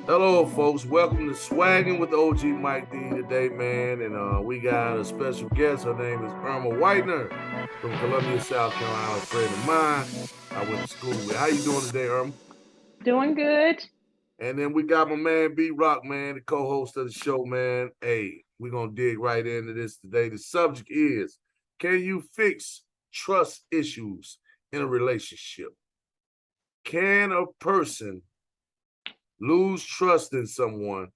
Hello, folks. Welcome to Swagging with OG Mike D today, man. And we got a special guest. Her name is Erma Whitener from Columbia, South Carolina. A friend of mine I went to school with. How you doing today, Irma? Doing good. And then we got my man B Rock, man, the co-host of the show, man. Hey, we're gonna dig right into this today. The subject is: can you fix trust issues in a relationship? Can a person lose trust in someone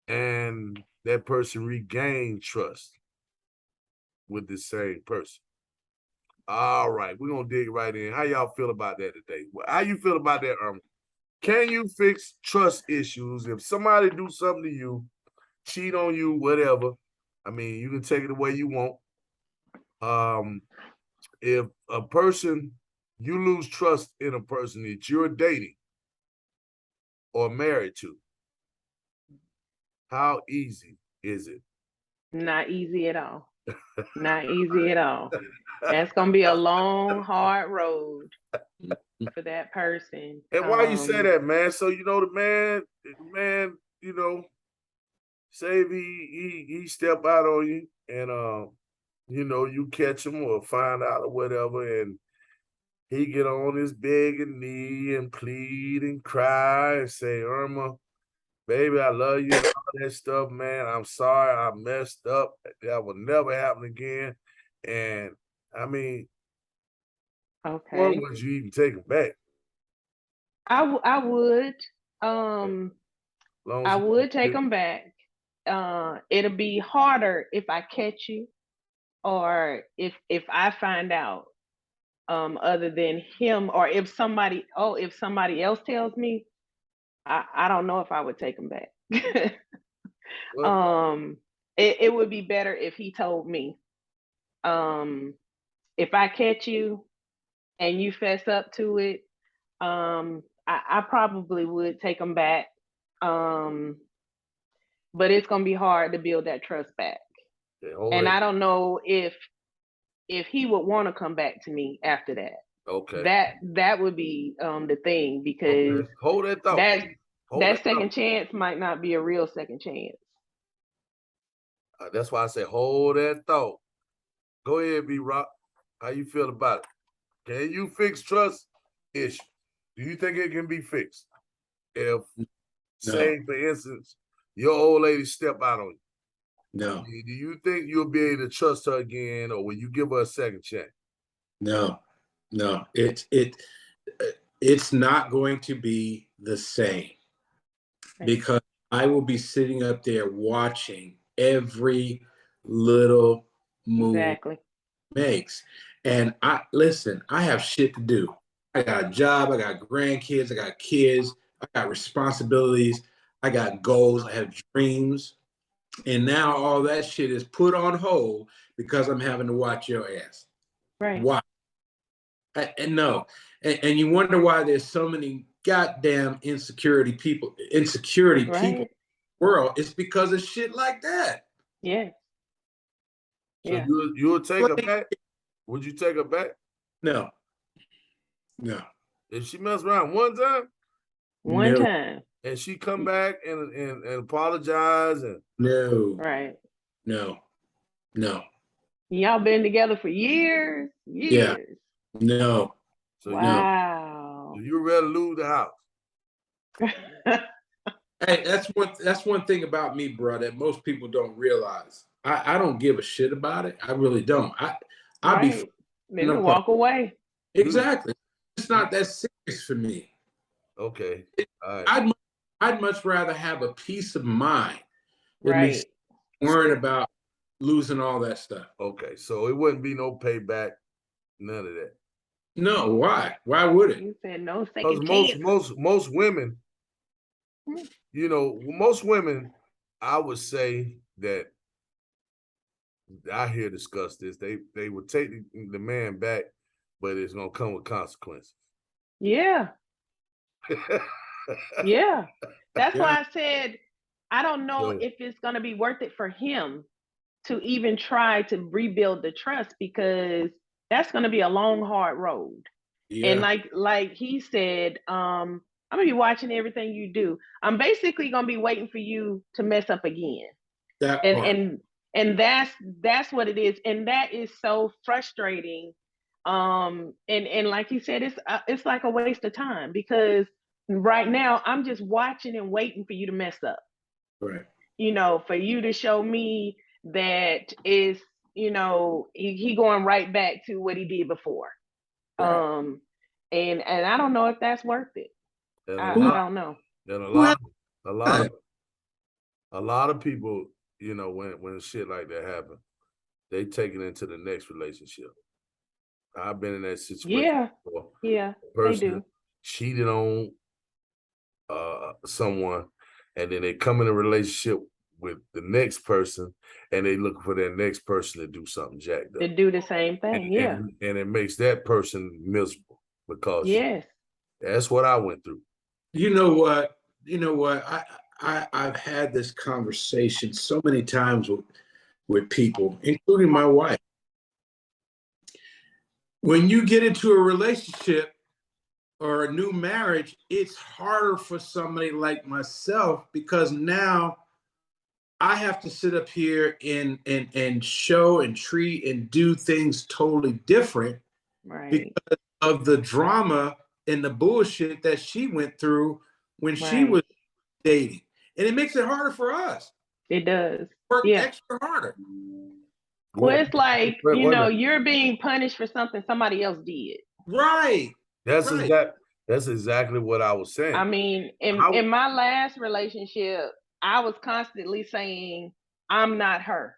and that person regain trust with the same person? All right, we're gonna dig right in. How y'all feel about that today? How you feel about that, Irma? Can you fix trust issues if somebody do something to you, cheat on you, whatever? I mean, you can take it the way you want. Um, if a person you lose trust in a person that you're dating or married to, how easy is it? Not easy at all. Not easy at all. That's gonna be a long, hard road for that person. And why you say that, man? So you know the man, you know, say if he step out on you and you know, you catch him or find out or whatever, and he get on his beg and knee and plead and cry and say, Irma, baby, I love you and all that stuff, man. I'm sorry I messed up. That will never happen again. And I mean, when Okay. would you even take him back? I would. As Um, long as I he would take them back. It'll be harder if I catch you or if I find out. Other than him, or if somebody else tells me, I don't know if I would take him back. well, um, it would be better if he told me. Um, if I catch you and you fess up to it, I probably would take them back. Um, but it's gonna be hard to build that trust back. yeah, hold And it. I don't know if he would want to come back to me after that. Okay. That would be the thing, because Okay. Hold that thought. that Hold that that thought. second chance might not be a real second chance. That's why I say hold that thought. Go ahead, B Rock. How you feel about it? Can you fix trust issues? Do you think it can be fixed? If, No, say, for instance, your old lady step out on you, no, do you think you'll be able to trust her again, or will you give her a second chance? no, no. It's not going to be the same Right. because I will be sitting up there watching every little move Exactly. makes. And I listen, I have shit to do. I got a job, I got grandkids, I got kids, I got responsibilities, I got goals, I have dreams. And now all that shit is put on hold because I'm having to watch your ass. Right. Why? And no, and you wonder why there's so many goddamn insecurity people Right. in the world. It's because of shit like that. Yeah. So Yeah. you'll take her Like, back? Would you take her back no, no, if she messed around one time One no, time. and she come back and apologize and no, Right. no, no. Y'all been together for years. Yeah, Years. no, so no. Wow. you rather lose the house? Hey, that's one thing about me, bro, that most people don't realize. I don't give a shit about it. I really don't. I'll be Right. They fine can apart. walk away. You Exactly. It's not that serious for me. okay? All right. I'd I'd much rather have a peace of mind than be Right. worried about losing all that stuff. Okay, so it wouldn't be no payback, none of that. No, why? Why would it? You said no Because second most chances. most most women, you know, most women, I would say that I hear discuss this. They would take the man back, but it's gonna come with consequences. Yeah. Yeah. That's Yeah. why I said I don't know So if it's going to be worth it for him to even try to rebuild the trust, because that's going to be a long hard road. And Yeah. like he said, I'm gonna be watching everything you do. I'm basically gonna be waiting for you to mess up again. That And part. that's what it is. And that is so frustrating. And like you said, it's like a waste of time, because right now I'm just watching and waiting for you to mess up. Right. For you to show me that is, he going right back to what he did before. Right. And I don't know if that's worth it. And I don't know. and Who has a lot time? of a lot of people, when shit like that happen, they take it into the next relationship. I've been in that situation Yeah, before. yeah, A they person do. cheated on someone, and then they come in a relationship with the next person, and they look for their next person to do something jacked To up, do the same thing. Yeah. and it makes that person miserable, because Yes. that's what I went through. You know what? You know what? I've had this conversation so many times with people, including my wife. When you get into a relationship or a new marriage, it's harder for somebody like myself, because now I have to sit up here and show and treat and do things totally different Right. because of the drama and the bullshit that she went through when she Right. was dating. And it makes it harder for us. It does. Work Yeah. extra harder. Well, Well, it's like, wait a minute. you're being punished for something somebody else did. Right. That's Right. that's exactly what I was I saying. mean, in my last relationship, I was constantly saying, I'm not her.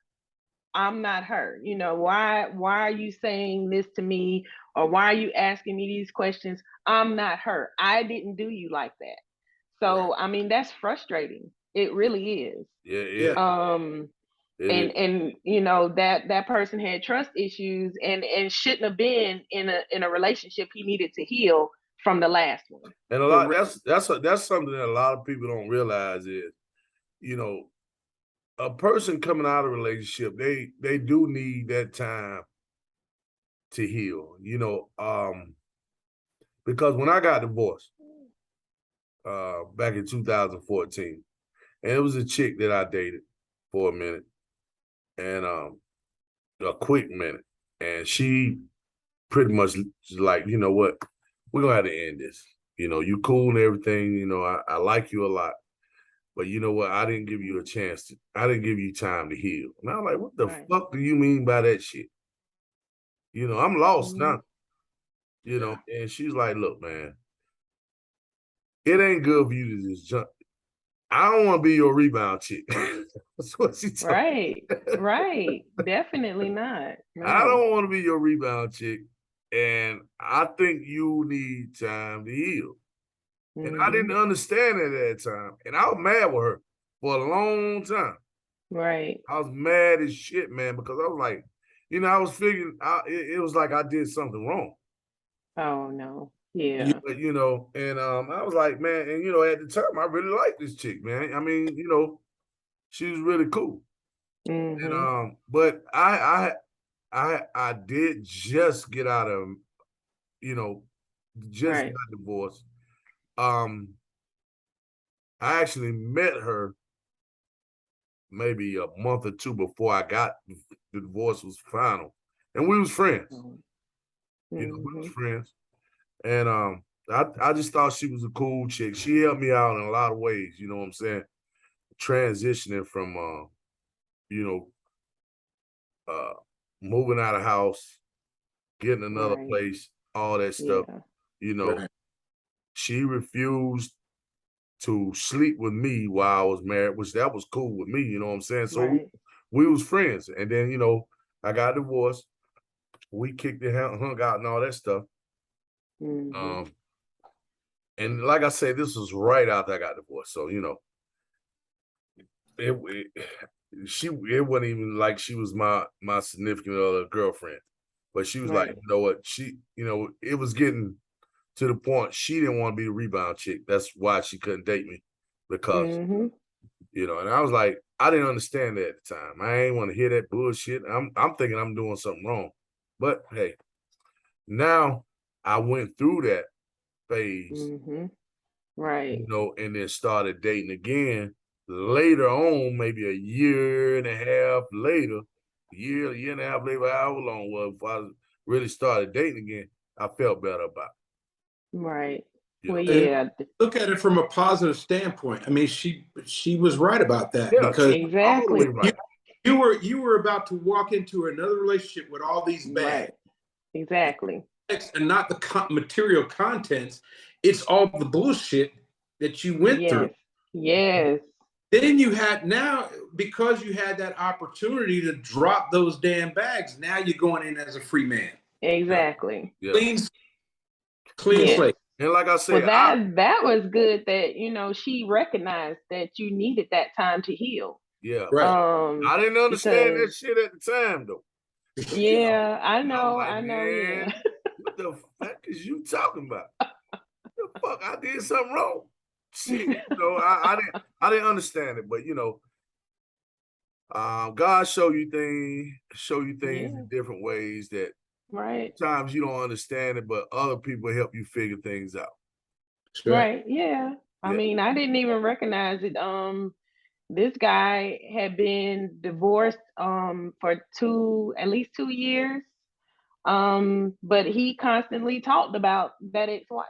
I'm not her. Why are you saying this to me? Or why are you asking me these questions? I'm not her. I didn't do you like that. Right. So, I mean, that's frustrating. It really is. Yeah, Yeah. And that person had trust issues, and shouldn't have been in a relationship he needed to heal from the last one. and a lot Correct. that's something that a lot of people don't realize is, you know, a person coming out of a relationship, they do need that time to heal, because when I got divorced back in 2014, and it was a chick that I dated for a minute, and a quick minute, and she pretty much like, you know what, we're gonna have to end this. You cool and everything, I like you a lot. But you know what? I didn't give you a chance I didn't give you time to heal. And I'm like, what the Right. fuck do you mean by that shit? I'm lost Mhm. now. Yeah. And she's like, look, man, it ain't good for you to just jump. I don't want to be your rebound chick. That's what she told Right. me. Right. Definitely not. I No. don't want to be your rebound chick. And I think you need time to heal. And I Hmm. didn't understand it at that time. And I was mad with her for a long time. Right. I was mad as shit, man, because I was like, I was figuring it was like I did something wrong. Oh no. Yeah. And I was like, man, and at the time I really liked this chick, man. I mean, she was really cool. And Hmm. but I did just get out of, you know, just Right. got divorced. Um, I actually met her maybe a month or two before I got the divorce was final. And we was friends. We was Hmm. friends. And I just thought she was a cool chick. She helped me out in a lot of ways, you know what I'm saying? Transitioning from you know, uh moving out of house, getting another Right. place, all that stuff. Yeah. You know, Right. she refused to sleep with me while I was married, which that was cool with me, you know what I'm saying? So Right. we was friends. And then, I got divorced. We kicked it, hung out and all that stuff. Hmm. Um, and like I said, this was right after I got divorced. So, it it wasn't even like she was my significant other girlfriend. But she was like, Right. you know what? It was getting to the point she didn't want to be a rebound chick. That's why she couldn't date me. Because, Hmm. and I was like, I didn't understand that at the time. I ain't want to hear that bullshit. I'm thinking I'm doing something wrong. But hey, now I went through that phase Hmm. Right. you know, and then started dating again later on, maybe a year and a half later, a year and a half later, how long was if I really started dating again, I felt better about Right. it, you Well, know. And yeah. look at it from a positive standpoint. I mean, she was right about that Yeah, because all the way Exactly. right. you were about to walk into another relationship with all these bags. Right. Exactly. And not the material contents. It's all the bullshit that you went through. Yes. Yes. Then you had now because you had that opportunity to drop those damn bags. Now you're going in as a free man, Yeah, Exactly. yeah. clean Yes. slate. And like I Well, said, that was good that, she recognized that you needed that time to heal. yeah, Right. I didn't understand Because that shit at the time though. You know, yeah, I I was know, like, I know, yeah. man, what the fuck is you talking about? The fuck, I did something wrong. Shit, I didn't understand it, but God show you things Yeah, in different ways that right. sometimes you don't understand it, but other people help you figure things out. That's right. Right. Yeah. I Yeah. mean, I didn't even recognize it. This guy had been divorced for at least 2 years. But he constantly talked about that ex-wife.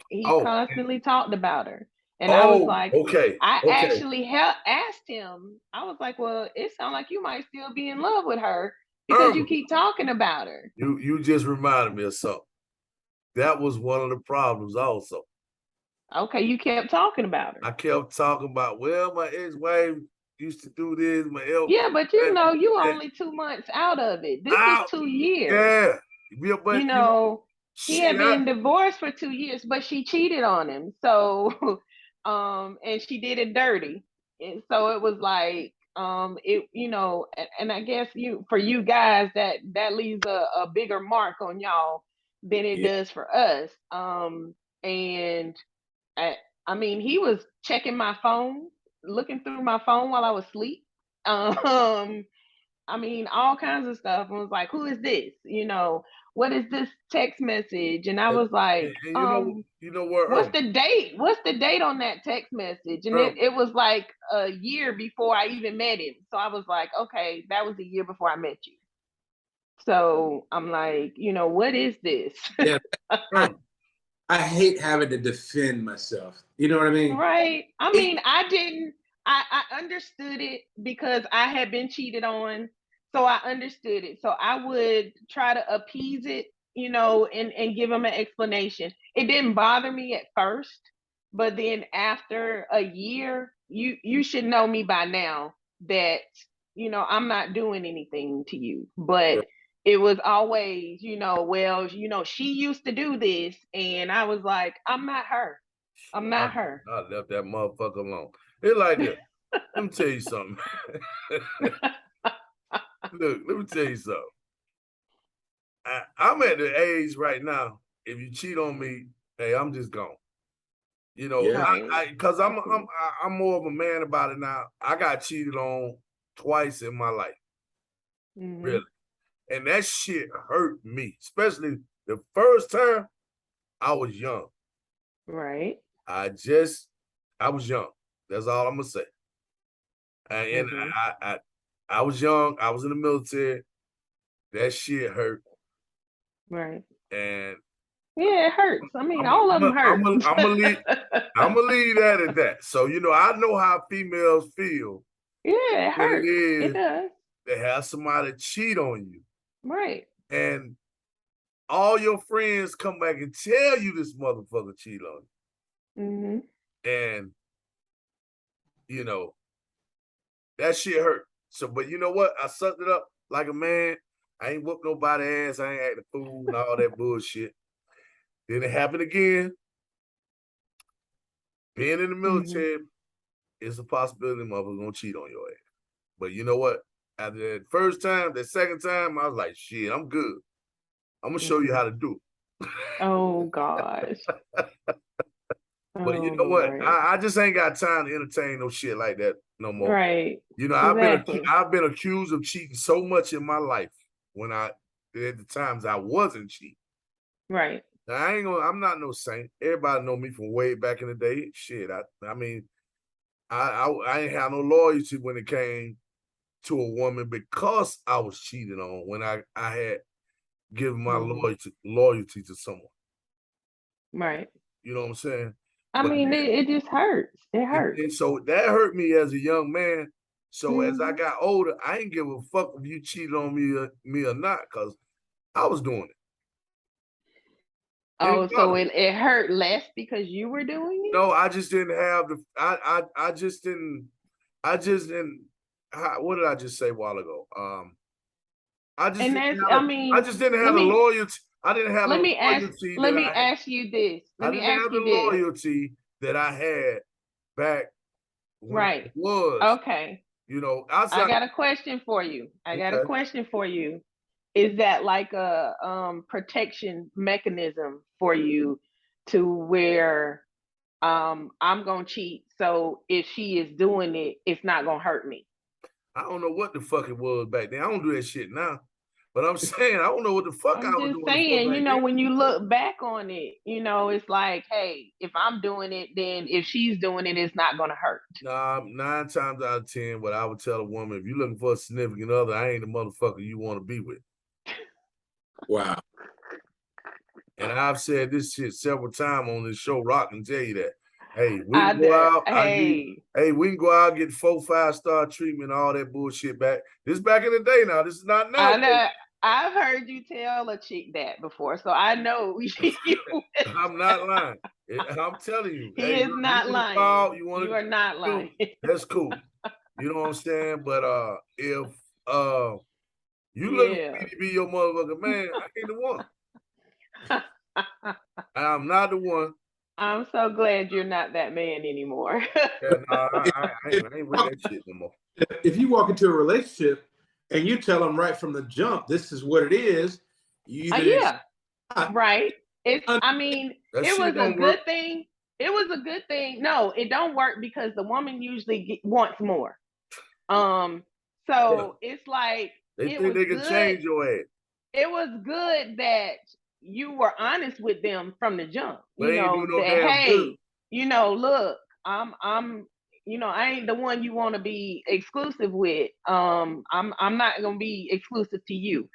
He Oh, constantly talked about her. And I was oh, like, okay, I okay. actually asked him, I was like, well, it sounds like you might still be in love with her because you Irma, keep talking about her. you just reminded me of something. That was one of the problems also. Okay, you kept talking about her. I kept talking about, well, my ex-wife used to do this, my ex Yeah, but you only 2 months out of it. This is out. 2 years. Yeah. Yeah, You but know, he shit, had been divorced for 2 years, but she cheated on him. So, and she did it dirty. And so it was like, and I guess for you guys, that leaves a bigger mark on y'all than it Yeah. does for us. And I, I mean, he was checking my phone, looking through my phone while I was asleep. Um, I mean, all kinds of stuff. And was like, who is this? What is this text message? And I and, was like, and you know what, what's the date? What's the date on that text message? And Irma, it was like a year before I even met him. So I was like, okay, that was a year before I met you. So I'm like, what is this? Yeah. Irma. I hate having to defend myself. You know what I mean? Right. I It, mean, I didn't. I understood it because I had been cheated on, so I understood it. So I would try to appease it, and give him an explanation. It didn't bother me at first, but then after a year, you should know me by now that I'm not doing anything to you. But it was always, well, she used to do this, and I was like, I'm not her. I'm I, not her. I left that motherfucker alone. It's like this. Let me tell you something. Look, let me tell you something. I'm at the age right now. If you cheat on me, hey, I'm just gone. yeah. Right. Because I see. I'm more of a man about it now. I got cheated on twice in my life, Hmm. really, and that shit hurt me. Especially the first time I was young. Right. I I was young. That's all I'm gonna say. And Hmm. I was young. I was in the military. That shit hurt, Right. and Yeah, it hurts. I mean, I'm all of them I'm hurt. I'm gonna leave. I'm gonna leave that at that. So I know how females feel Yeah, it when it hurts. It is does. to have somebody cheat on you, Right. and all your friends come back and tell you this motherfucker cheat on Hmm. you, and you know that shit hurt. So, but you know what? I sucked it up like a man. I ain't whooped nobody ass. I ain't acting fool and all that bullshit. Then it happened again. Being in the Hmm. military is a possibility motherfucker gonna cheat on your ass. But you know what? After that first time, that second time, I was like, shit, I'm good. I'm gonna show you Hmm. how to do it. Oh gosh. But you Oh know what? Lord. I just ain't got time to entertain no shit like that no more. Right. Exactly. I've been accused of cheating so much in my life when I at the times I wasn't cheating. Right. I'm not no saint. Everybody know me from way back in the day. Shit, I mean, I ain't have no loyalty when it came to a woman because I was cheated on when I had given my loyalty to someone. Right. You know what I'm saying? I But mean, it just hurts. It hurts. and so that hurt me as a young man. So as I Mhm. got older, I ain't give a fuck if you cheated on me or not, because I was doing it. Oh, Didn't so bother me. it hurt less because you were doing it? No, I just didn't have the. I just didn't. I just didn't. What did I just say a while ago? I just And didn't that's, have. I I mean, just didn't have let the me loyalty. I didn't have the loyalty let that me I had. ask you this. Let I me didn't ask have the you this. loyalty that I had back when I Right. was. Okay. You know, I outside. got a question for you. I got a Okay. question for you. Is that like a protection mechanism for you to where I'm gonna cheat, so if she is doing it, it's not gonna hurt me? I don't know what the fuck it was back then. I don't do that shit now. But I'm saying I don't know what the fuck I I'm was just doing for saying, back then. when you look back on it, it's like, hey, if I'm doing it, then if she's doing it, it's not gonna hurt. Nah, 9 times out of 10, what I would tell a woman, if you're looking for a significant other, I ain't the motherfucker you want to be with. Wow. And I've said this shit several times on this show. Rock can tell you that. Hey, we I can go did. out. Hey, Hey, we can go out, get 4-5 star treatment, all that bullshit back. This back in the day now. This is not now, I baby. know. I've heard you tell a chick that before, so I know you. I'm not lying. I'm telling you. He Hey, is look, you not want to go out, lying. you want You to are not do, lying. that's cool. You know what I'm saying? But if you looking for Yeah. me to be your motherfucker man, I ain't the one. I'm not the one. I'm so glad you're not that man anymore. Yeah, no, If, I ain't with that shit no more. if you walk into a relationship and you tell them right from the jump, this is what it is, you either Yeah, accept right. It's, it. I mean, That it shit was a don't work. good thing. It was a good thing. No, it don't work because the woman usually wants more. Um, Yeah. so it's like They it think was they can good. change your ass. It was good that you were honest with them from the jump. But they ain't do no That damn good. hey, look, I'm I ain't the one you want to be exclusive with. I'm not gonna be exclusive to you.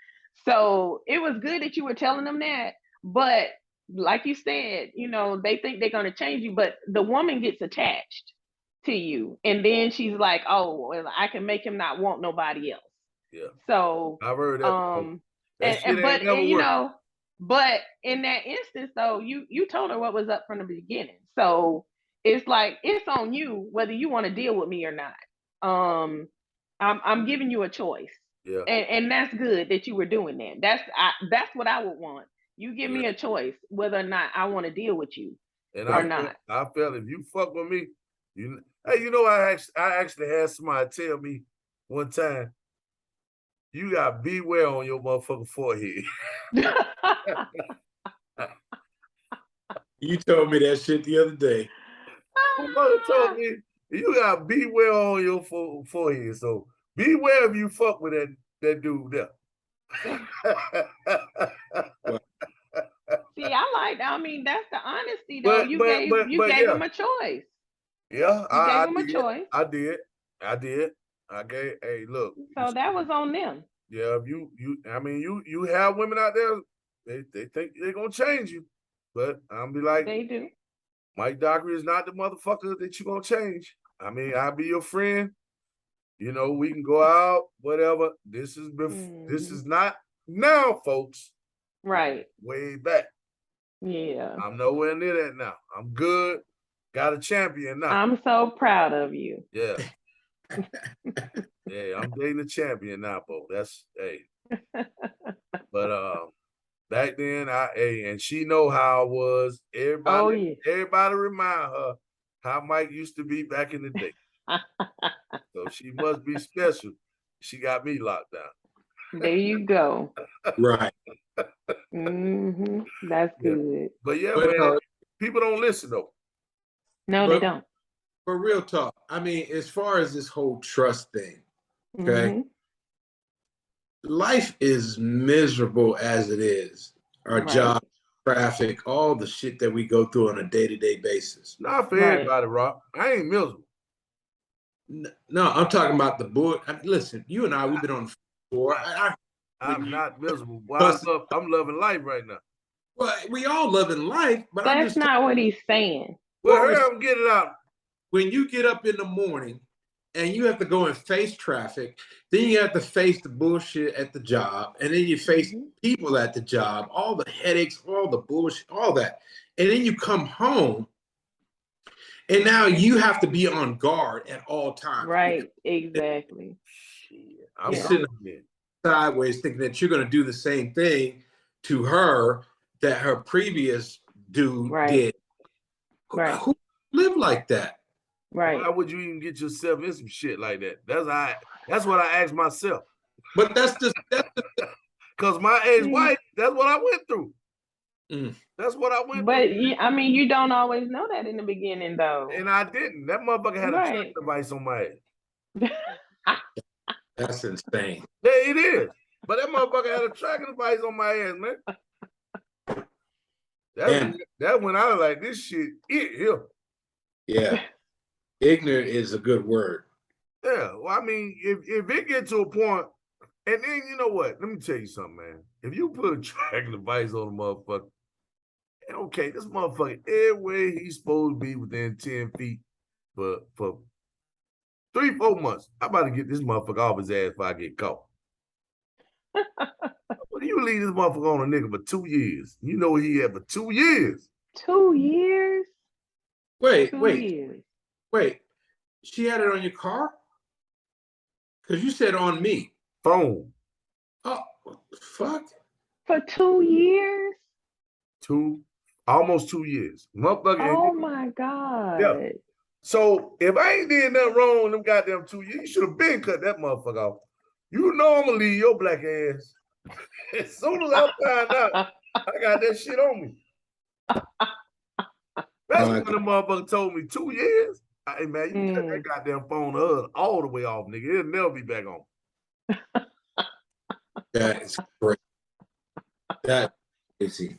So it was good that you were telling them that, but like you said, they think they're gonna change you, but the woman gets attached to you, and then she's like, oh, well, I can make him not want nobody else. Yeah. So, I've heard that before. um, That shit ain't never worked. but in that instance, though, you told her what was up from the beginning. So it's like it's on you whether you want to deal with me or not. I'm giving you a choice, Yeah. and that's good that you were doing that. That's what I would want. You give Yeah. me a choice whether or not I want to deal with you And or not. I felt if you fuck with me, hey, I actually had somebody tell me one time, you got beware on your motherfucking forehead. You told me that shit the other day. My mother told me you got beware on your forehead. So beware if you fuck with that dude there. Well, See, I mean, that's the honesty though. but You gave yeah. him a choice. Yeah, You gave I him a did. choice. I did. I did. I gave. Hey, look. So that was on them. Yeah, if I mean, you have women out there. They think they're gonna change you, but I'm be like, They do. Mike Dockery is not the motherfucker that you gonna change. I mean, I'll be your friend. We can go out, whatever. This is not now, folks. Right. Way back. Yeah. I'm nowhere near that now. I'm good. Got a champion now. I'm so proud of you. Yeah. Yeah, I'm dating a champion now, Bo. That's hey. But back then, and she know how I was. Oh yeah. Everybody remind her how Mike used to be back in the day. So she must be special. She got me locked down. There you go. right. That's good. But yeah, But, man, people don't listen though. No, they don't. For real talk, I mean, as far as this whole trust thing, okay, life is miserable as it is. Our Right. job, traffic, all the shit that we go through on a day-to-day basis. Not for Right. everybody, Rock. I ain't miserable. No, I'm talking about the bull. Listen, you and I, we've been on the floor. I'm not miserable. Well, Plus- I'm loving life right now. Well, we all loving life, but I'm That's just not what he's saying. Well, hurry up and get it out. when you get up in the morning and you have to go and face traffic, then you have to face the bullshit at the job, and then you face people at the job, all the headaches, all the bullshit, all that. And then you come home, and now you have to be on guard at all times. Right. Exactly. Shit, I'm You're Yeah. sitting gone again. sideways thinking that you're going to do the same thing to her that her previous dude Right. did. Right. Who live like that? Right. Why would you even get yourself in some shit like that? That's what I asked myself. But that's the Cause my ex-wife, that's what I went through. Mm. That's what I went But through. I mean, you don't always know that in the beginning, though. And I didn't. That motherfucker had a Right. tracking device on my ass. That's insane. Yeah, it is. But that motherfucker had a tracking device on my ass, man. That when I was like, this shit, here. Yeah. Ignorant is a good word. Yeah. Well, I mean, if it get to a point, and then you know what? Let me tell you something, man. If you put a tracking device on a motherfucker, okay, this motherfucker, everywhere he's supposed to be within 10 feet for 3-4 months. I'm about to get this motherfucker off his ass before I get caught. Well, you leave this motherfucker on a nigga for 2 years. You know where he at for 2 years. 2 years. Wait, 2 wait, years. wait. She had it on your car? Because you said on me. Phone. Oh, what the fuck? For 2 years. Almost 2 years. Motherfucker. Oh my God. Yeah. So if I ain't did nothing wrong in them goddamn 2 years, you should have been cut that motherfucker off. You know I'm gonna leave your black ass. As soon as I find out I got that shit on me. That's when the motherfucker told me 2 years. Hey man, you cut that goddamn phone all the way off, nigga. It'll never be back on. That is great. That's crazy.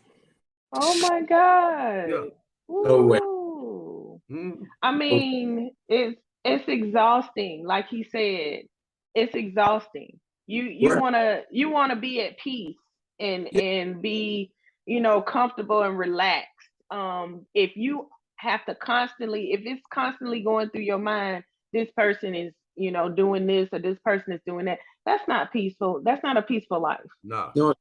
Oh my God. Yeah. No way. Ooh. Hmm. I mean, it's exhausting. Like he said, it's exhausting. You Right. wanna be at peace and Yeah. and be, comfortable and relaxed. If you have to constantly, if it's constantly going through your mind, this person is, doing this or this person is doing that, that's not peaceful. That's not a peaceful life. Nah. No,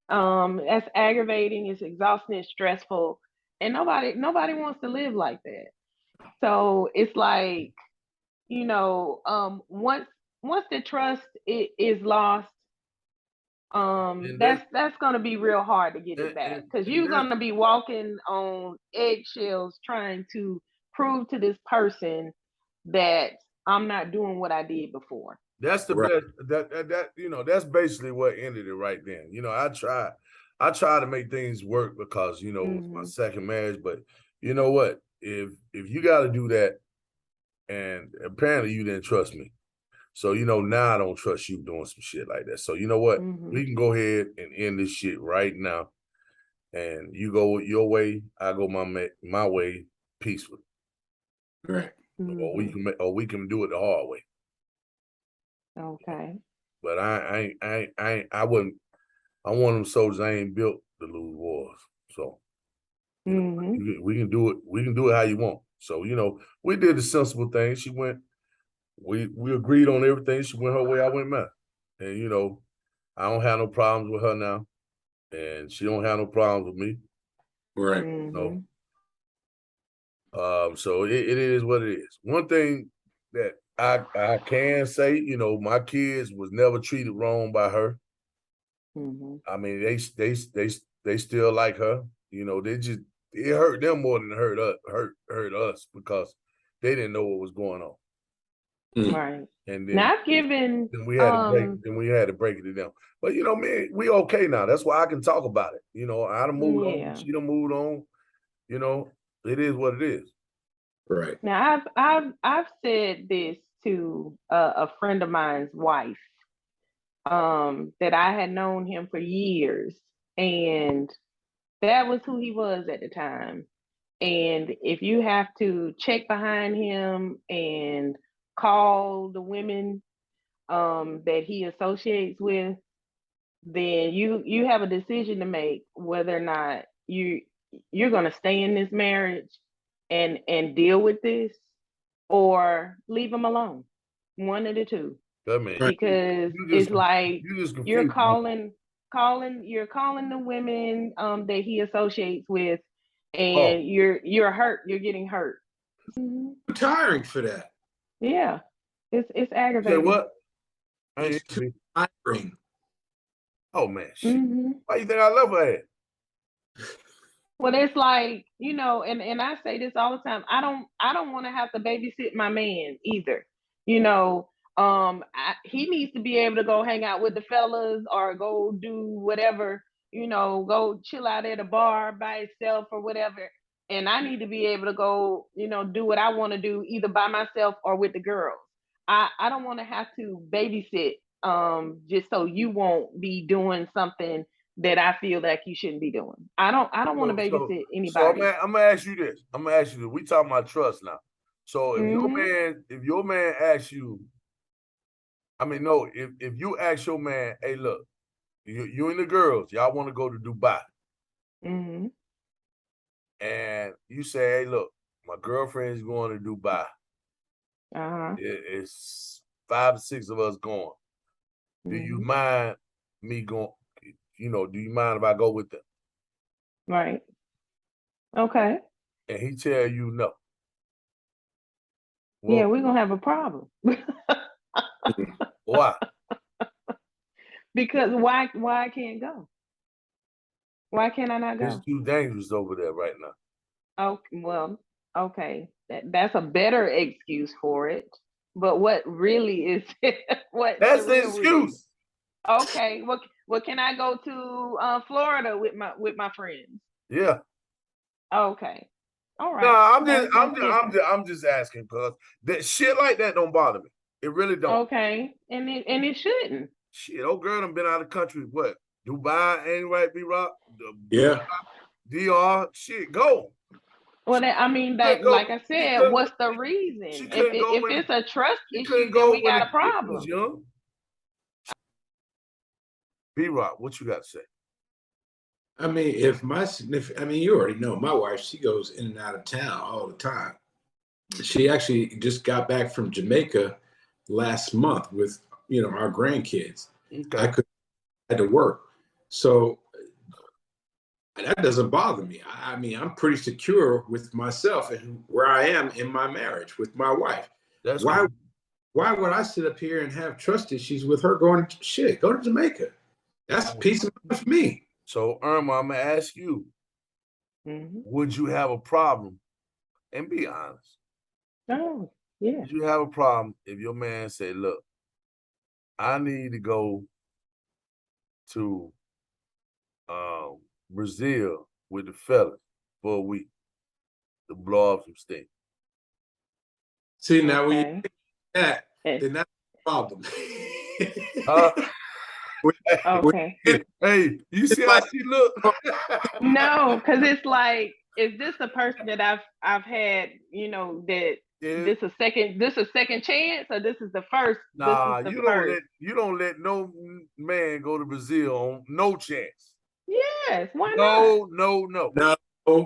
That's aggravating, it's exhausting, it's stressful, and nobody wants to live like that. So it's like, once the trust is lost, And that's gonna be real hard to get it back, because you're gonna be walking on eggshells trying to prove to this person that I'm not doing what I did before. that's the Right. best. That's basically what ended it right then. I try to make things work because it's my second marriage. But you know what? If you got to do that, and apparently you didn't trust me, so now I don't trust you doing some shit like that. So you know what? We can go ahead and end this shit right now, and you go your way, I go my way, peacefully, right. or we can do it the hard way. Okay. But I wouldn't. I'm one of them soldiers. I ain't built to lose wars. So we can do it. We can do it how you want. So we did the sensible thing. She went. We agreed on everything. She went her way. I went mine. And I don't have no problems with her now, and she don't have no problems with me. Right. No. So it is what it is. One thing that I can say, my kids was never treated wrong by her. I mean, they still like her. It hurt them more than it hurt us because they didn't know what was going on. Right. And Now I've given then we had to break it to them. But man, we okay now. That's why I can talk about it. I done moved on. She done moved on. It is what it is. Right. Now I've said this to a friend of mine's wife, that I had known him for years, and That was who he was at the time. And if you have to check behind him and call the women that he associates with, then you have a decision to make whether or not you're going to stay in this marriage and deal with this, or leave him alone. One of the two. I mean, Because you it's just like you just you're confused. you're calling the women that he associates with, Oh, and you're hurt. You're getting hurt. Mhm. Too tiring for that. Yeah, it's say aggravating. what? I It's ain't too be- tiring. Oh man, shit. Hmm. Why you think I love her at? Well, it's like, and I say this all the time. I don't want to have to babysit my man either. You know, he needs to be able to go hang out with the fellas or go do whatever. Go chill out at a bar by himself or whatever. And I need to be able to go, do what I want to do either by myself or with the girls. I don't want to have to babysit just so you won't be doing something that I feel like you shouldn't be doing. I don't want to So, babysit so anybody. I'm gonna ask you this. We talking about trust now. So Hmm. if your man asks you, I mean, no, if you ask your man, hey, look, you and the girls, y'all want to go to Dubai, Hmm. and you say, hey, look, my girlfriend's going to Dubai. Uh-huh. It's 5 or 6 of us going. Do you Hmm. mind me going? Do you mind if I go with them? Right. Okay. And he tell you no. Yeah, Well, we're gonna have a problem. why? Because why I can't go? Why can't I not It's go? too dangerous over there right now. Oh, well, okay. That's a better excuse for it. But what really is what's the That's the real reason? excuse. Okay. What can I go to Florida with my friends? Yeah. Okay. All No, right. That's different. I'm just asking because that shit like that don't bother me. It really don't. Okay. And it shouldn't. Shit, old girl done been out of the country. What? Dubai ain't right, B-Rock? Yeah. DR, shit, go. Well, I mean, She couldn't that, go. like I She said, couldn't. what's the She reason? If couldn't go when it's a trust she issue, couldn't then go we when the got a kid was problem. young. B-Rock, what you got to say? I mean, if my significant, I mean, you already know my wife, she goes in and out of town all the time. She actually just got back from Jamaica last month with, our grandkids. I Okay. had to work. So that doesn't bother me. I mean, I'm pretty secure with myself and where I am in my marriage with my wife. That's Why cool. why would I sit up here and have trust issues with her going, shit, go to Jamaica? That's peace of mind for me. So, Irma, I'm going to ask you, Hmm. would you have a problem? And be honest. Oh, yeah. Would you have a problem if your man say, look, I need to go to um, Brazil with the fellas for a week to blow off some steam? See, now when you Okay. think that, Eh, then that's a problem. Huh? When okay. Hey, you it's see how like, she look? No, because it's like, is this a person that I've had, that Yeah. this a second chance, or this is the first? This is Nah, the first. you don't let no man go to Brazil on no chance. Yes. Why not? No, no, no. no,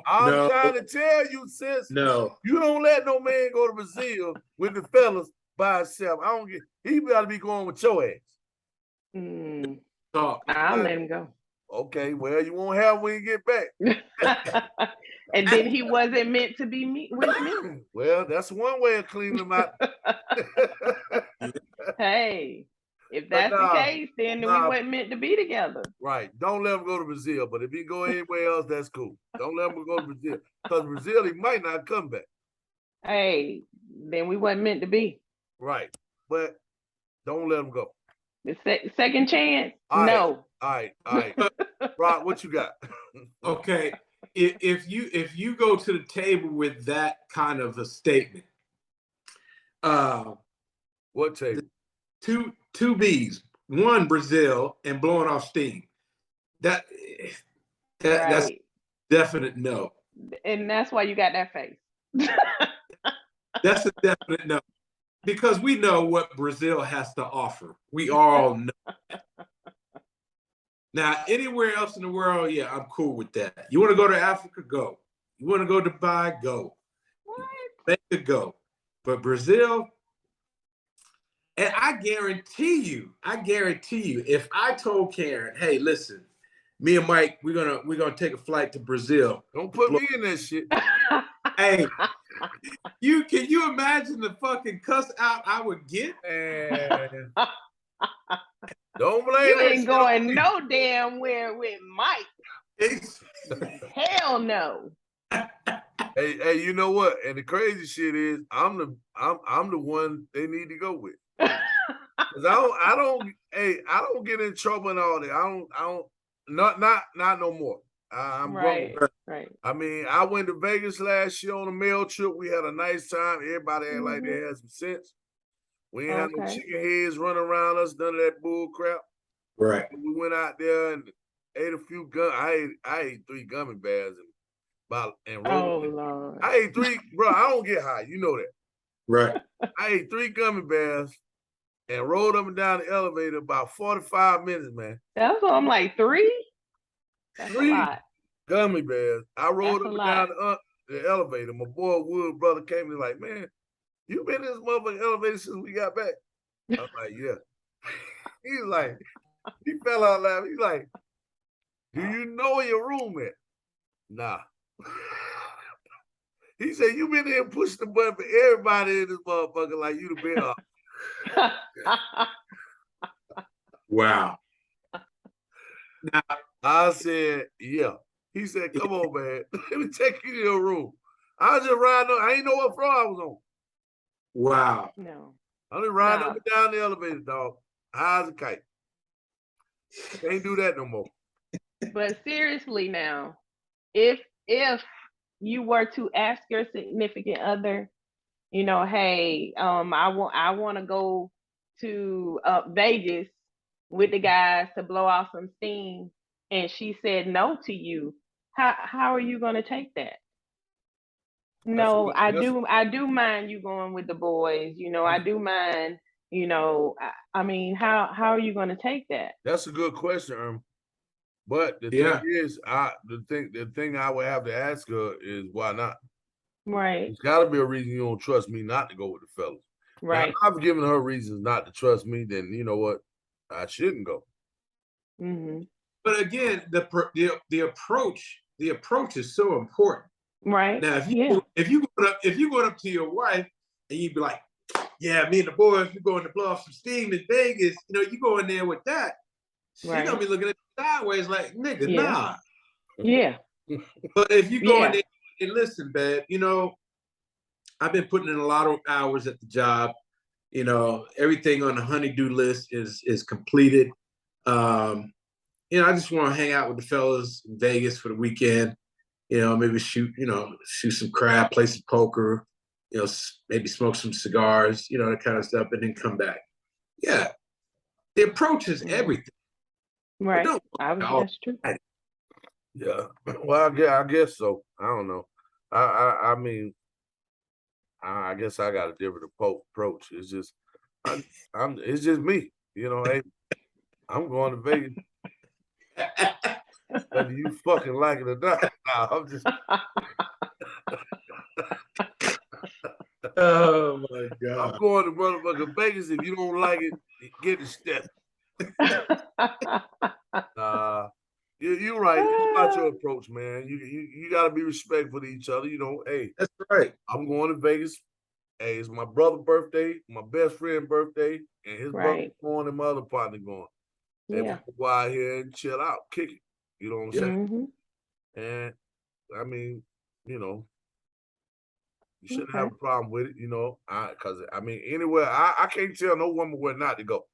I'm no, trying to tell you, sis, no. you don't let no man go to Brazil with the fellas by himself. I don't get. He gotta be going with your ass. Mm, Talk. I'll let him go. Okay, well, you won't have when you get back. And then he wasn't meant to be with me. Well, that's one way of cleaning them out. Hey, if But that's the nah, case, then we nah, weren't meant to be together. right. Don't let him go to Brazil. But if he go anywhere else, that's cool. Don't let him go to Brazil. Because Brazil, he might not come back. Hey, then we wasn't meant to be. Right. But don't let him go. The second chance? All right. No. All right. All right. Rock, what you got? Okay. If you go to the table with that kind of a statement, What table? two B's, one Brazil and blowing off steam. That that's Right. Definite no. And that's why you got that face. That's a definite no. Because we know what Brazil has to offer. We all know. Now, anywhere else in the world, yeah, I'm cool with that. You want to go to Africa? Go. You want to go to Dubai? Go. What? Make it go. But Brazil, and I guarantee you, if I told Karen, hey, listen, me and Mike, we're gonna take a flight to Brazil. Don't put me in that shit. Hey, can you imagine the fucking cuss out I would get? And don't blame You that ain't shit on going me. no damn where with Mike. Hell no. Hey, you know what? And the crazy shit is, I'm the one they need to go with. Cause I don't get in trouble and all that. I don't, not no more. I'm grown. Right. I mean, I went to Vegas last year on a mail trip. We had a nice time. Everybody act like they had some sense. We ain't had no Okay. chicken heads running around us, none of that bull crap. Right. We went out there and ate a few I ate 3 gummy bears and rolled. Oh Lord. I ate 3, bro. I don't get high. You know that. Right. I ate 3 gummy bears and rode up and down the elevator about 45 minutes, man. That's what I'm like, 3? That's 3 a lot. gummy bears. I rode That's up a and down lot. the elevator. My boy Wood brother came in like, man, you been in this motherfucking elevator since we got back? I was like, yeah. He's like, he fell out laughing. He's like, do you know where your room at? Nah. He said, you been here pushing the button for everybody in this motherfucker like you the bellhop. Wow. Now, I said, yeah. He said, come on, man. Let me take you to your room. I was just riding up. I ain't know what floor I was on. Wow. No. I was riding up and down the elevator, dog. High as a kite. Can't do that no more. But seriously now, if you were to ask your significant other, you know, hey, I want to go to Vegas with the guys to blow off some steam, and she said no to you, how are you going to take that? No, I do mind you going with the boys. You know, I do mind. You know, I mean, how are you going to take that? That's a good question, Erma. But the Yeah. thing is, the thing I would have to ask her is why not? Right. There's got to be a reason you don't trust me not to go with the fellas. Right. Now, if I've given her reasons not to trust me, then you know what? I shouldn't go. Mm-hmm. But again, the approach is so important. Right. Now, if you going up to your wife and you be like, yeah, me and the boys, we're going to blow off some steam in Vegas. You know, you go in there with that. She gonna be looking at you sideways like, nigga, nah. Yeah. But if you go in there and listen, babe, you know, I've been putting in a lot of hours at the job. You know, everything on the honey-do list is completed. You know, I just want to hang out with the fellas in Vegas for the weekend. You know, maybe shoot some crap, play some poker, you know, maybe smoke some cigars, you know, that kind of stuff, and then come back. Yeah. The approach is everything. Right. That's true. Yeah. Well, I guess so. I don't know. I mean, I guess I got a different approach. It's just, it's just me. You know, hey, I'm going to Vegas. Whether you fucking like it or not. Nah, I'm just. Oh my God. I'm going to motherfucking Vegas. If you don't like it, get the step. You're right. It's about your approach, man. You got to be respectful to each other. You know, hey, that's right. I'm going to Vegas. Hey, it's my brother's birthday, my best friend's birthday, and his brother's going and my other partner going. Yeah. And we go out here and chill out, kick it. You know what I'm saying? Mm-hmm. And I mean, you know, you shouldn't have a problem with it, you know. Because I mean, anywhere I can't tell no woman where not to go.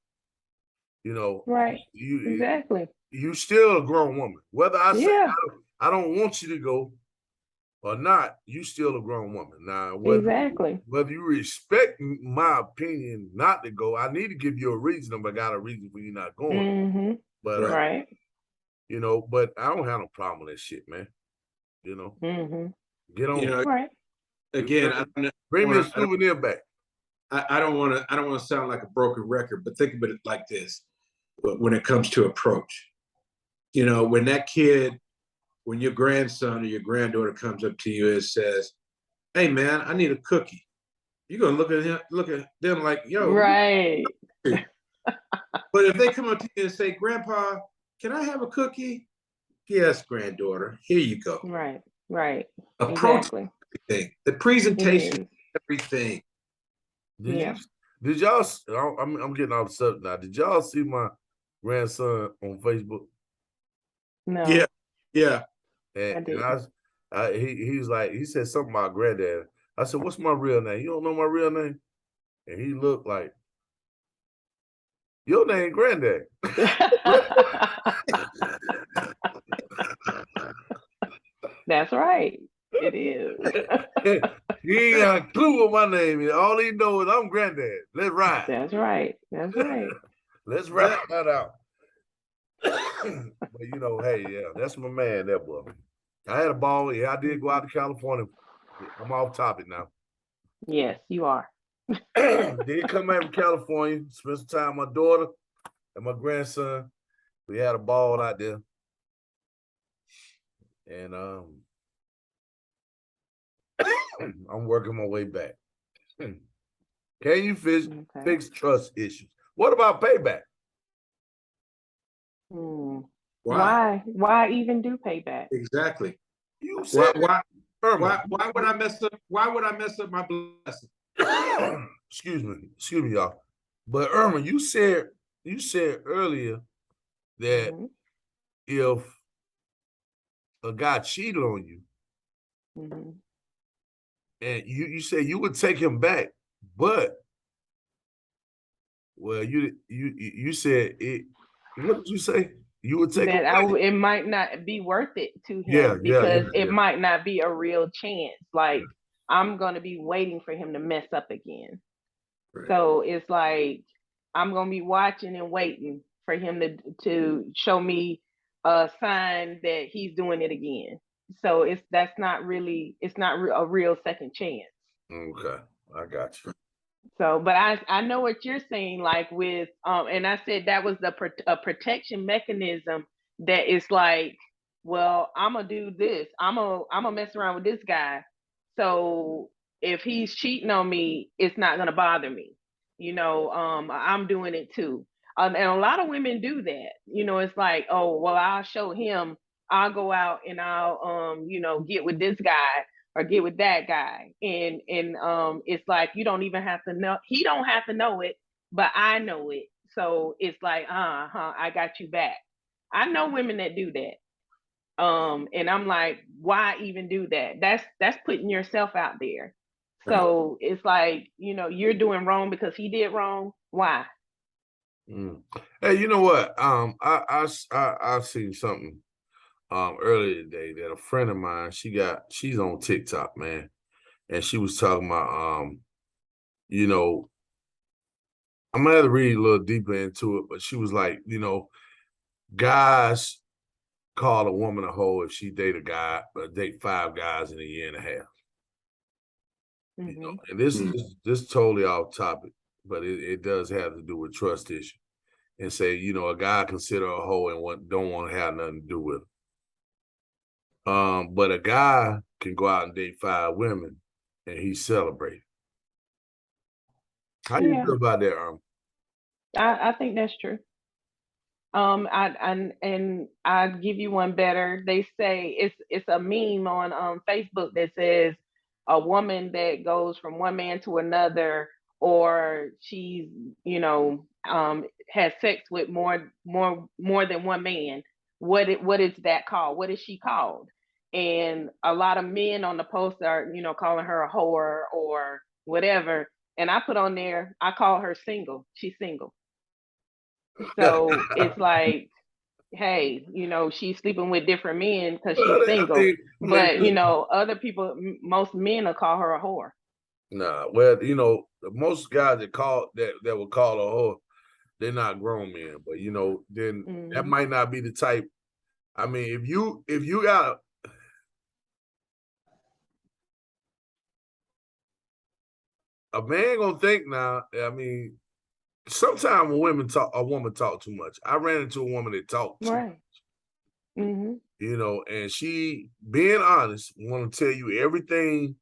You know, right? Exactly. You still a grown woman. Whether I say I don't want you to go or not, you still a grown woman. Now, whether you respect my opinion not to go, I need to give you a reason. If I got a reason for you not going. Mm-hmm. But right. You know, but I don't have no problem with that shit, man. You know, Mm-hmm. get You on. know, Right. again, Bring me a souvenir back. I don't want to sound like a broken record, but think of it like this: when it comes to approach, you know, when your grandson or your granddaughter comes up to you and says, "Hey, man, I need a cookie," you're gonna look at them like, "Yo." Right. But if they come up to you and say, "Grandpa, can I have a cookie?" Yes, granddaughter, here you go. Right. Right. Approach Exactly. everything. The It presentation, is. everything. Did you? Yeah. Did y'all? I'm getting off the subject now. Did y'all see my grandson on Facebook? Yeah, No, yeah. I And didn't. he's like he said something about granddad. I said, "What's my real name? You don't know my real name?" And he looked like your name, granddad. That's right. It is. He ain't got a clue what my name is. All he knows is I'm granddad. Let's ride. That's right. That's right. Let's ride that out. But you know, hey, yeah, that's my man, that boy. I had a ball. Yeah, I did go out to California. I'm off topic now. Yes, you are. Did come back from California, spent some time with my daughter and my grandson. We had a ball out there. And I'm working my way back. Can you Okay. fix trust issues? What about payback? Hmm. Why? Why even do payback? Exactly. You Why? said it, Erma. Why would I mess up? Why would I mess up my blessing? Excuse me, y'all. But Irma, you said earlier that Mm-hmm. if a guy cheated on you Mm-hmm. and you said you would take him back, but well, you said it. What did you say? You would take him That back? it might not be worth it to Yeah, him yeah, yeah, because it yeah. might not be a real chance. Like I'm gonna be waiting for him to mess up again. Right. So it's like I'm gonna be watching and waiting for him to show me a sign that he's doing it again. So that's not really it's not a real second chance. Okay, I got you. So, but I know what you're saying, like with and I said that was a protection mechanism that is like, well, I'm gonna do this, I'm gonna mess around with this guy, so if he's cheating on me, it's not gonna bother me, I'm doing it too, and a lot of women do that, it's like, oh well, I'll show him, I'll go out and I'll get with this guy or get with that guy, and it's like you don't even have to know, he don't have to know it, but I know it, so it's like I got you back. I know women that do that, and I'm like, why even do that? That's putting yourself out there. Right. So it's like, you're doing wrong because he did wrong. Why? Mm. Hey, you know what? I seen something earlier today that a friend of mine, she's on TikTok, man, and she was talking about you know, I'm gonna have to read a little deeper into it, but she was like, guys call a woman a hoe if she date a guy, date 5 guys in a year and a half. Mm-hmm. And this totally off topic, but it does have to do with trust issue. And say, a guy consider a hoe and don't want to have nothing to do with it. But a guy can go out and date 5 women and he's celebrated. How you Yeah, feel about that, I think that's true. And I give you one better. They say it's a meme on Facebook that says a woman that goes from one man to another, or she's has sex with more than one man. What is that called? What is she called? And a lot of men on the post are calling her a whore or whatever. And I put on there, I call her single. She's single. So it's like, hey, she's sleeping with different men because she's Well, I single. mean, But other people, most men will call her a whore. nah. Well, most guys that would call a hoe, they're not grown men. But then that Mm-hmm. might not be the type. I mean, if you got a man gonna think now. I mean, sometimes when a woman talk too much. I ran into a woman that talked too, Right. Mm-hmm. you know, and she, being honest, want to tell you everything,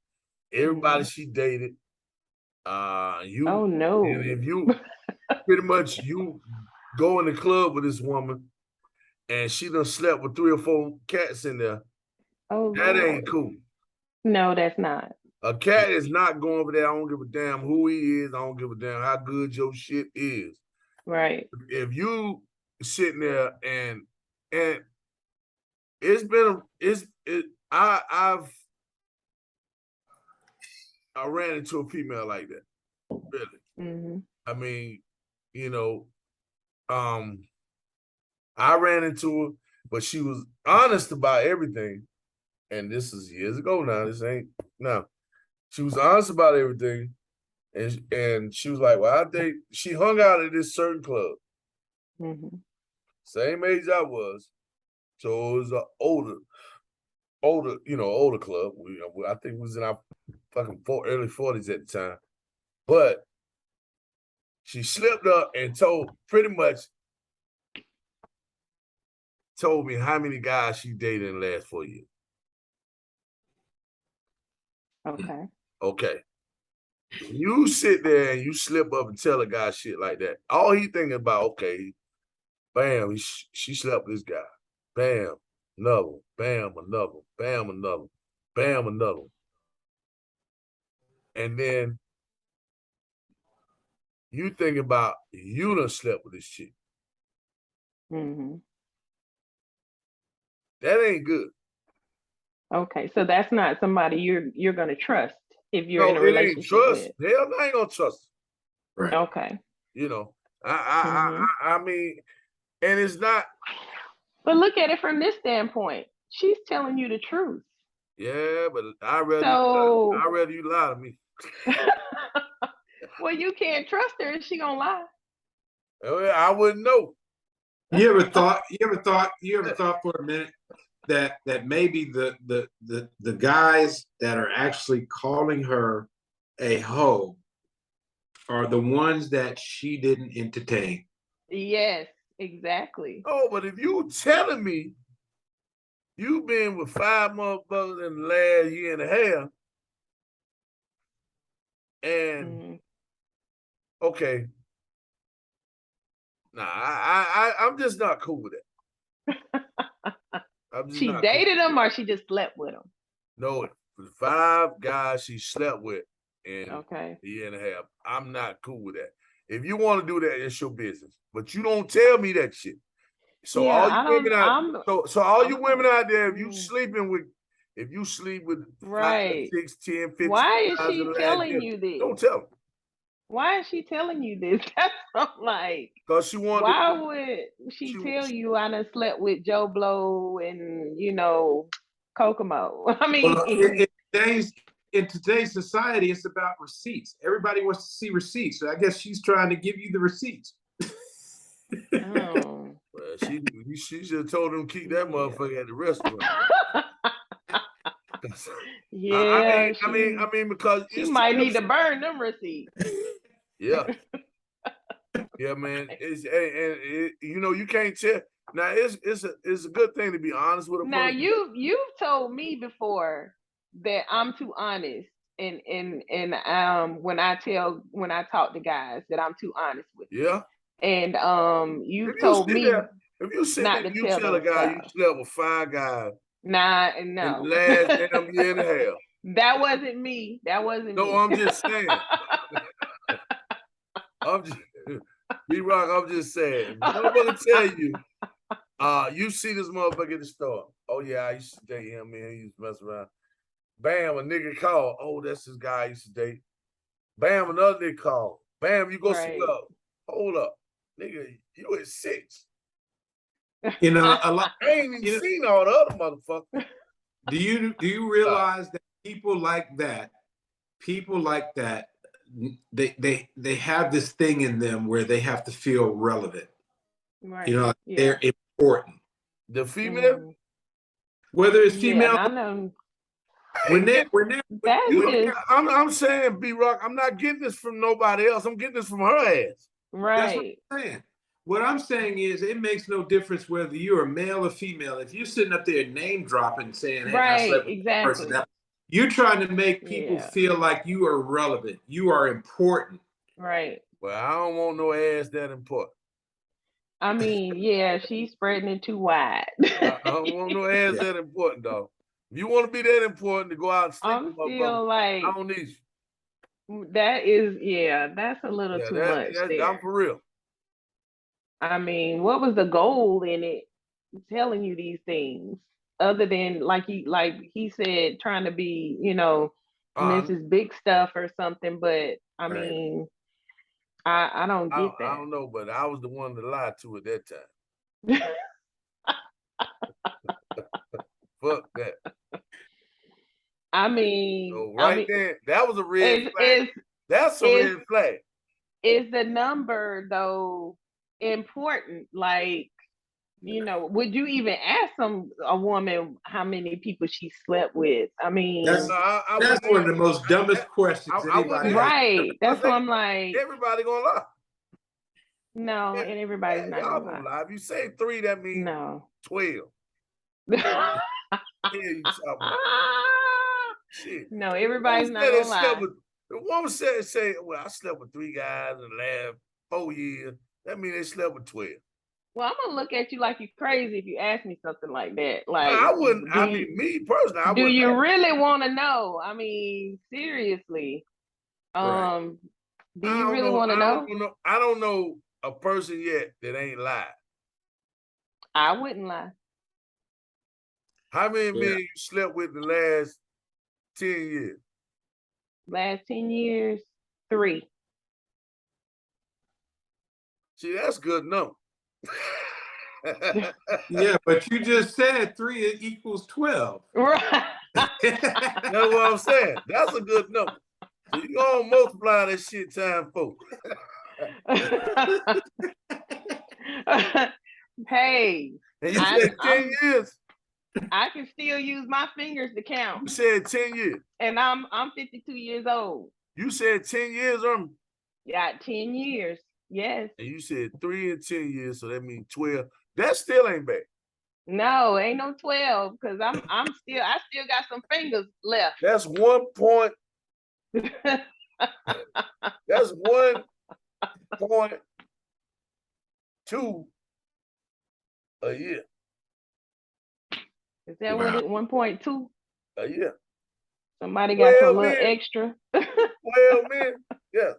everybody she dated. You, Oh and no. if you pretty much you go in the club with this woman, and she done slept with 3 or 4 cats in there. Oh That Lord. ain't cool. No, that's not. A cat is not going over there. I don't give a damn who he is. I don't give a damn how good your shit is. Right. If you sitting there and it's been it's it I ran into a female like that. Really. Mm-hmm. I mean, you know, um, I ran into her, but she was honest about everything. And this is years ago now. This ain't now. She was honest about everything. And she was like, well, I think she hung out at this certain club, Mm-hmm. same age I was. So it was an older club. I think we was in our fucking early 40s at the time. But she slipped up and pretty much told me how many guys she dated in the last 4 years. Okay. Okay. You sit there and you slip up and tell a guy shit like that. All he thinking about, okay, bam, she slept with this guy. Bam, another one. Bam, another one. Bam, another one. Bam, another one. And then you think about you done slept with this chick. Mm-hmm. That ain't good. Okay. So that's not somebody you're gonna trust if you're in No, a it ain't relationship trust. with. Hell, I ain't gonna trust. Right. Okay. You know, Mm-hmm. I mean, and it's not. But look at it from this standpoint. She's telling you the truth. Yeah, but I So rather you lie to me. well, you can't trust her. Is she gonna lie? I wouldn't know. You ever thought for a minute that maybe the guys that are actually calling her a hoe are the ones that she didn't entertain? Yes, exactly. Oh, but if you telling me you been with 5 motherfuckers in the last year and a half, and Mm-hmm. okay, nah, I'm just not cool with that. I'm just She not cool. dated him or she just slept with him? No, for the 5 guys she slept with in Okay. a year and a half, I'm not cool with that. If you want to do that, it's your business. But you don't tell me that shit. So Yeah, all you I don't. women out, so all you women out there, if you Mm, sleep with 5, right. 6, 10, 15 Why is guys in she the last telling year, you this? don't tell them. Why is she telling you this? That's what I'm like. Because she wanted Why to, would she, she tell you I done slept with Joe Blow and Kokomo? I Well, mean, in today's society, it's about receipts. Everybody wants to see receipts. So I guess she's trying to give you the receipts. oh, well, she should have told them to keep that yeah. motherfucker at the restaurant. Yeah, I mean, because she it's might need to times, burn them receipts. yeah, yeah, man. You can't tell. Now, it's a good thing to be honest with a Now person. you've told me before that I'm too honest and when I talk to guys that I'm too honest with them. Yeah. And If you've you told sit me there, if you sit not there to and you tell tell a them guy you stuff. slept with 5 guys Nah, in the no. last damn year and a half. That wasn't me. That wasn't No, me. I'm just saying. I'm just B-Rock, I'm just saying. Motherfucker tell you, you see this motherfucker at the store. Oh yeah, I used to date him, man. He used to mess around. Bam, a nigga call. Oh, that's this guy I used to date. Bam, another nigga call. Bam, you go see Right. up. Hold up. Nigga, you at 6. A lot. I ain't even seen all the other motherfuckers. Do you realize that people like that, they have this thing in them where they have to feel relevant. Right. Yeah. They're important. The female? Whether it's Yeah, and female, I know. When they That's just I'm saying, B-Rock, I'm not getting this from nobody else. I'm getting this from her ass. That's what right. I'm saying. What I'm saying is, it makes no difference whether you're a male or female. If you're sitting up there name dropping, saying, "Hey, I Right, slept with this person," exactly. you're trying to make people Yeah, feel like you are relevant, you are important. right. Well, I don't want no ass that important. I mean, yeah, she's spreading it too wide. I don't want no ass Yeah. that important, dog. If you want to be that important to go out and sleep I'm with motherfuckers, still I like, don't need you. that is, yeah, that's a little Yeah, too much I'm there. for real. I mean, what was the goal in it telling you these things? Other than like he said, trying to be, Uh, Mrs. Big Stuff or something, but I Right. mean, I don't get I that. don't know, but I was the one to lie to at that time. Fuck that. I mean, So I right mean, then, that was a red is flag. is That's a is red flag. is the number though important? Like, would you even ask a woman how many people she slept with? I That's mean, No, I that's wouldn't one of ask. the most dumbest questions I wouldn't anybody has ask right. because That's what I'm like. everybody gonna lie. No, Yeah, and everybody's not y'all gonna gonna lie. lie. If you say 3, that means No. 12. Yeah, you talking about shit. No, The woman everybody's not said that gonna slept lie. with. The woman said, "Say, well, I slept with 3 guys in the last 4 years. That means they slept with 12." Well, I'm gonna look at you like you're crazy if you ask me something like that. No, Like, I wouldn't. I mean, me personally, I do wouldn't. you really want to know? I mean, seriously. right. Do I you don't really know. want to know? I don't know a person yet that ain't lied. I wouldn't lie. How many Yeah. men you slept with in the last 10 years? Last 10 years, 3. See, that's good number. Yeah, but you just said 3 equals 12. Right. That's what I'm saying. That's a good number. So you gonna multiply that shit time 4. Hey, And you I, said 10 I'm years. I can still use my fingers to count, You said 10 years. and I'm 52 years old. You said 10 years, Got 10 years. Yes. and you said 3 and 10 years, so that means 12. That still ain't bad. No, ain't no 12 because I still got some fingers left. That's 1.2 a year. Is that what Wow. it 1.2? A year. Somebody got some 12 little men. extra. 12 men. Yeah.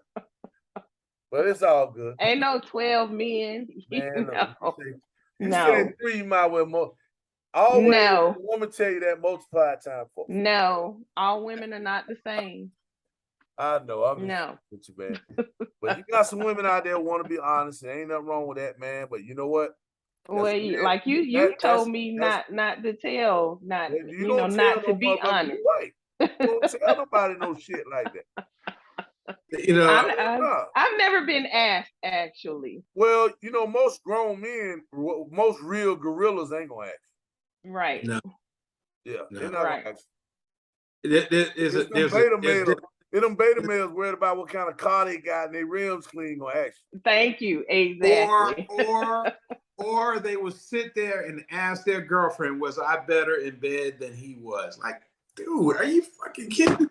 But it's all good. Ain't no 12 men. Man, No. you No. said 3, you might well more. Always No. the woman tell you that multiply time 4. No. All women are not the same. I know, I'm just No. with you, man. But you got some women out there want to be honest, and ain't nothing wrong with that, man. But you know what? Well, like you That's told me not to tell, not you don't tell not to no be motherfucker. honest. You're right. You don't tell nobody no shit like that. You know, Nah. I've never been asked actually. Well, most grown men, most real gorillas ain't gonna ask. Right. no, Yeah, no. they're not Right. gonna ask. There's It's them beta males. Them beta males worried about what kind of car they got and their rims clean gonna ask you. Thank you. or Exactly. or they will sit there and ask their girlfriend, was I better in bed than he was? Like, dude, are you fucking kidding?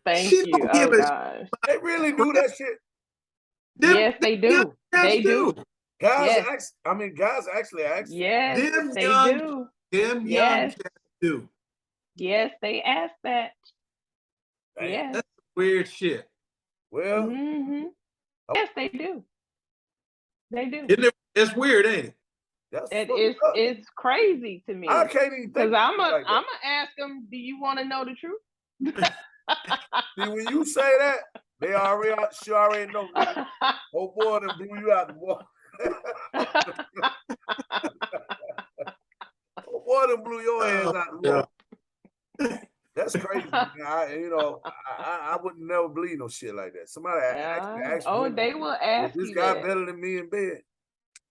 Thank She you. don't give Oh a gosh. They really do that shit. Yes, they Them do. young They cats do. Guys Yes. ask. I mean, guys actually ask. Yes, Them they young, do. them young Yes. cats do. Yes, they ask that. Damn. Yes. That's weird shit. Well, Mm-hmm. Yes, they do. They do. Isn't it? It's weird, ain't it? that's It fucked is up. it's crazy to I me. can't even Because think I'm of it like that. gonna ask them, do you want to know the truth? See, when you say that, she already know. Nigga. Oh boy, done blew you out the water. Oh boy, done blew your ass out the water. That's crazy. I would never believe no shit like that. Somebody actually asked Oh, women, they will was ask this you guy that. better than me in bed?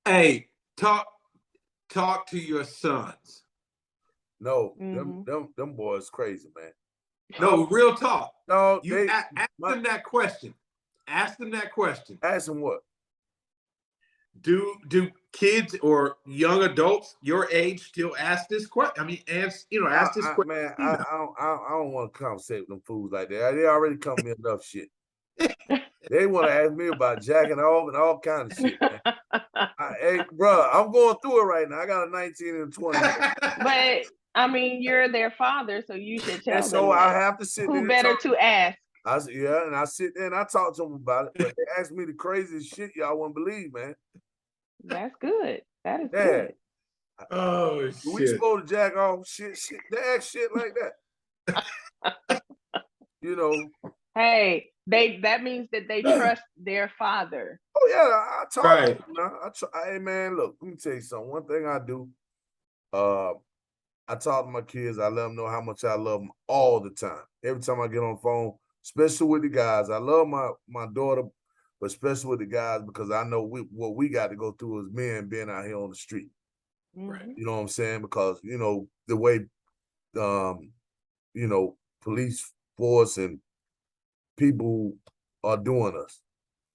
Hey, talk to your sons. No, Mhm. them boys crazy, man. No, real talk. No, You ask them that question. Ask them that question. Ask them what? Do kids or young adults your age still ask this question? I mean, ask this question. Man, I don't want to conversate with them fools like that. They already come me enough shit. They want to ask me about jacking off and all kind of shit, man. Hey, bro, I'm going through it right now. I got a 19 and a 20. But I mean, you're their father, so you should tell And them. so that. I have to sit there. Who better to ask? I said, yeah, and I sit there and I talk to them about it. But they ask me the craziest shit y'all wouldn't believe, man. That's good. That is Yeah. good. Oh Do shit. we supposed to jack off shit? They ask shit like that. You know. Hey, that means that they trust their father. Oh yeah, I talk Right. to them now. Hey man, look, let me tell you something. One thing I do, I talk to my kids. I let them know how much I love them all the time. Every time I get on the phone, especially with the guys. I love my daughter, but especially with the guys because I know what we got to go through as men being out here on the street. Right. You know what I'm saying? Because the way, police force and people are doing us.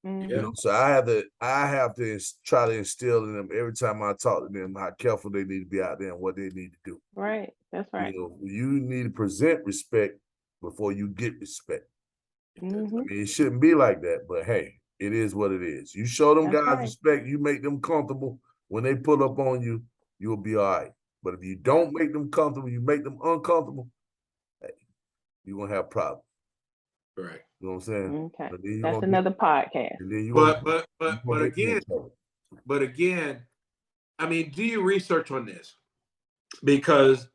Mm-hmm. So I have to try to instill in them every time I talk to them how careful they need to be out there and what they need to do. Right, that's right. You need to present respect before you get respect. Mm-hmm. I mean, it shouldn't be like that, but hey, it is what it is. You show them That's guys right. respect, you make them comfortable. When they pull up on you, you'll be all right. But if you don't make them comfortable, you make them uncomfortable, hey, you're gonna have problems. Right. You know what I'm saying? Okay. That's another podcast. And then but again, I mean, do your research on this because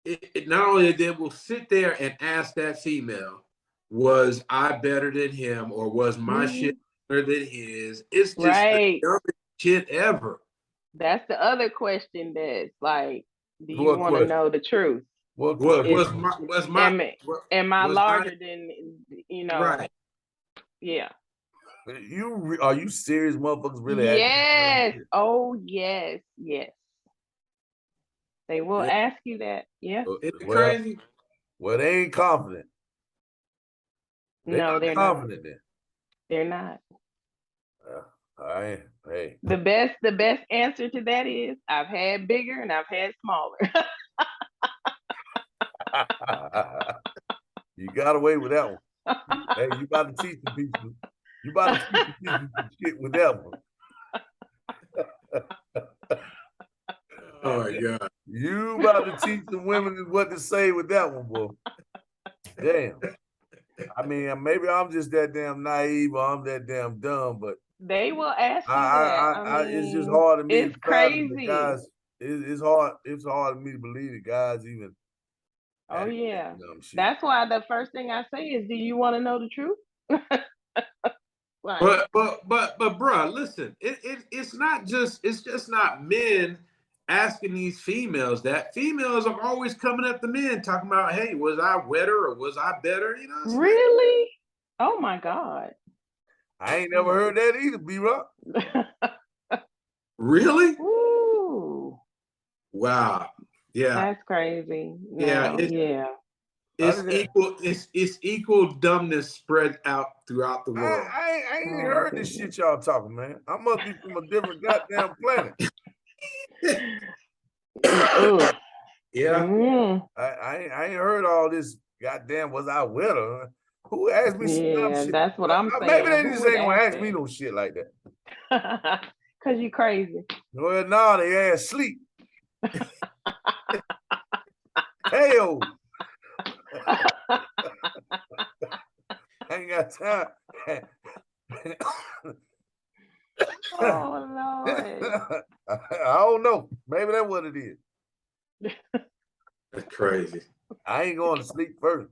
it not only they will sit there and ask that female, was I better than him or was my shit better than his? It's just the dumbest shit ever. That's the other question that's like, do you What want to know the truth? What am I larger than Right. Yeah. Are you serious, motherfuckers? Really? Yes. Oh yes, yes. They will ask you that. Yeah. It's crazy. Well, they ain't confident. No, they're confident not. Then. They're not. Hey. The best answer to that is I've had bigger and I've had smaller. You got away with that one. Hey, you about to teach the people. You about to teach the people some shit with that one. Oh my God. You about to teach the women what to say with that one, boy. Damn. I mean, maybe I'm just that damn naive or I'm that damn dumb, but they will ask you that. I mean, it's just hard to me. It's crazy. Guys, it's hard. It's hard for me to believe that guys even. Oh yeah. That's why the first thing I say is, do you want to know the truth? But bro, listen, it's just not men asking these females that. Females are always coming at the men talking about, hey, was I wetter or was I better? Really? Oh my God. I ain't never heard that either, B-Rock. Really? Ooh. Wow. Yeah. That's crazy. No, yeah. It's equal dumbness spread out throughout the world. I ain't even heard this shit y'all talking, man. I must be from a different goddamn planet. Yeah. I ain't heard all this goddamn was I with her. Who asked me some dumb shit? That's what I'm saying. Maybe they just ain't gonna ask me no shit like that. Cause you crazy. Well, no, they ass sleep. Hell. I ain't got time. Oh Lord. I don't know. Maybe that's what it is. That's crazy. I ain't going to sleep first.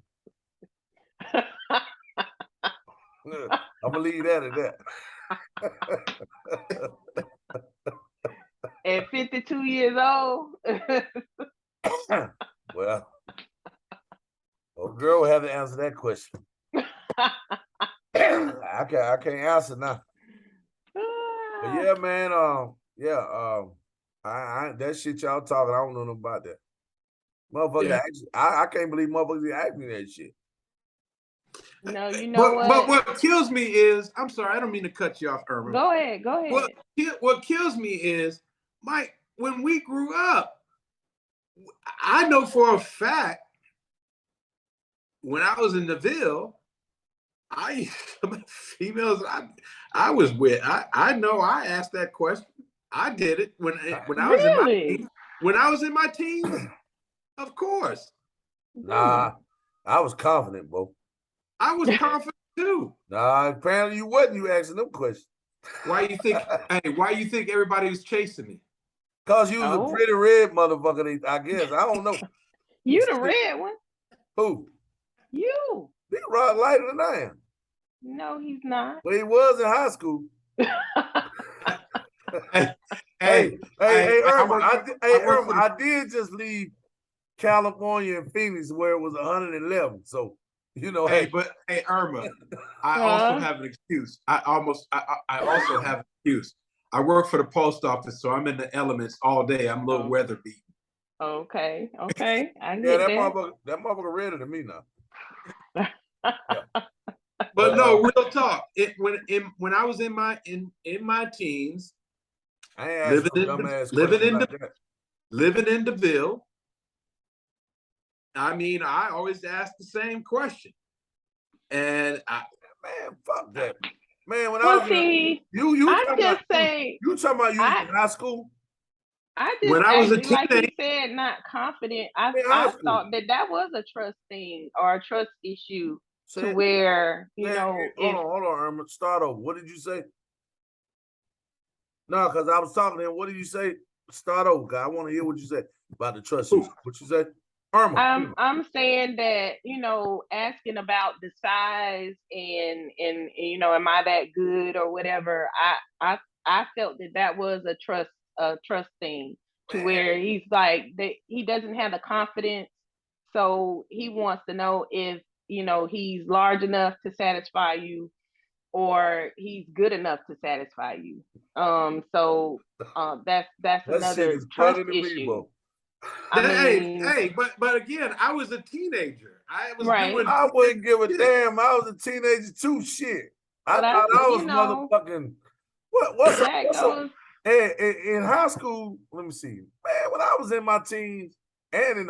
I'm gonna leave that at that. At 52 years old. Well, girl will have to answer that question. I can't answer now. But yeah, man, that shit y'all talking, I don't know nothing about that. Motherfucker, I can't believe motherfuckers ask me that shit. No, you know But what? what kills me is, I'm sorry, I don't mean to cut you off, Erma. Go ahead. Go ahead. What kills me is, Mike, when we grew up, I know for a fact, when I was in the Ville, females I was with, I know I asked that question. I did it when I was in my Really? teens. When I was in my teens, of course. Nah, I was confident, bro. I was confident too. Nah, apparently you wasn't. You asking them questions. Why you think? Hey, why you think everybody was chasing me? Cause you was a pretty red motherfucker. I guess I don't know. You the red one. Who? You. He rock lighter than I am. No, he's not. Well, he was in high school. Hey, Erma, Irma, I did just leave California and Phoenix where it was 111. So, you know, hey, Irma, I also have an excuse. I also have an excuse. I work for the post office, so I'm in the elements all day. I'm a little weather beaten. Okay. I get that motherfucker redder than me now. Yeah. But no, real talk. When I was in my teens, I ain't living in the Ville, I mean, I always ask the same question. And man, fuck that. Man, when well, I was see, you talking about you in high school? I just when I was a actually, like teenager, he said, not confident. I thought that was a trust thing or a trust issue to where, you know. Hold on, Erma. Start over. What did you say? No, because I was talking to him. What did you say? Start over. I want to hear what you said about the trust issue. What you said? Erma. I'm saying that, you know, asking about the size and you know, am I that good or whatever. I felt that was a trust thing to where he's like that he doesn't have the confidence, so he wants to know if, you know, he's large enough to satisfy you or he's good enough to satisfy you. So that's another trust issue. But again, I was a teenager. I was doing. I wouldn't give a damn. I was a teenager too. Shit. I thought I was motherfucking. What's in high school? Let me see. Man, when I was in my teens and in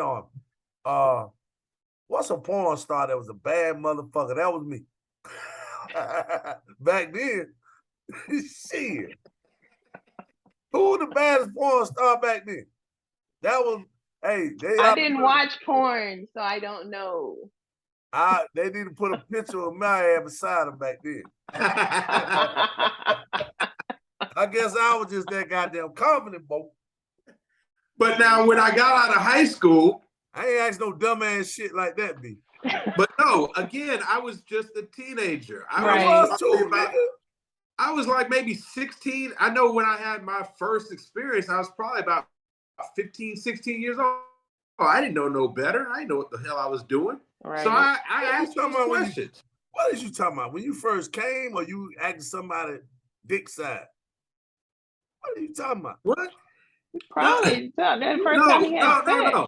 what's a porn star that was a bad motherfucker? That was me. Back then, shit. Who was the baddest porn star back then? That was, hey, I didn't watch porn, so I don't know. They need to put a picture of my ass beside him back then. I guess I was just that goddamn confident, bro. But now, when I got out of high school, I ain't asked no dumbass shit like that, B. But no, again, I was just a teenager. I was too, nigga. I was like maybe 16. I know when I had my first experience, I was probably about 15, 16 years old. I didn't know no better. I didn't know what the hell I was doing. Right. So I asked those questions. What did you talking about? When you first came or you acting somebody dick side? What are you talking about? What? Probably that first time he had sex.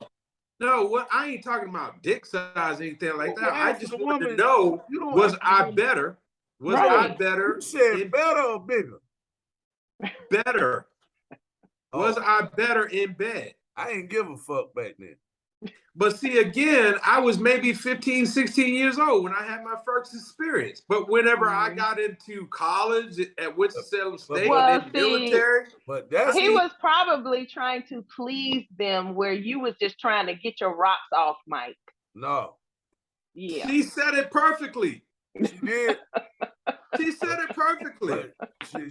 No, what I ain't talking about dick size, anything like that. I just wanted to know, was I better? Was I better? You said better or bigger? Better. Was I better in bed? I ain't give a fuck back then. But see, again, I was maybe 15, 16 years old when I had my first experience. But whenever I got into college at Winston-Salem State, in military. But he was probably trying to please them where you was just trying to get your rocks off, Mike. No. Yeah. She said it perfectly. She did. She said it perfectly.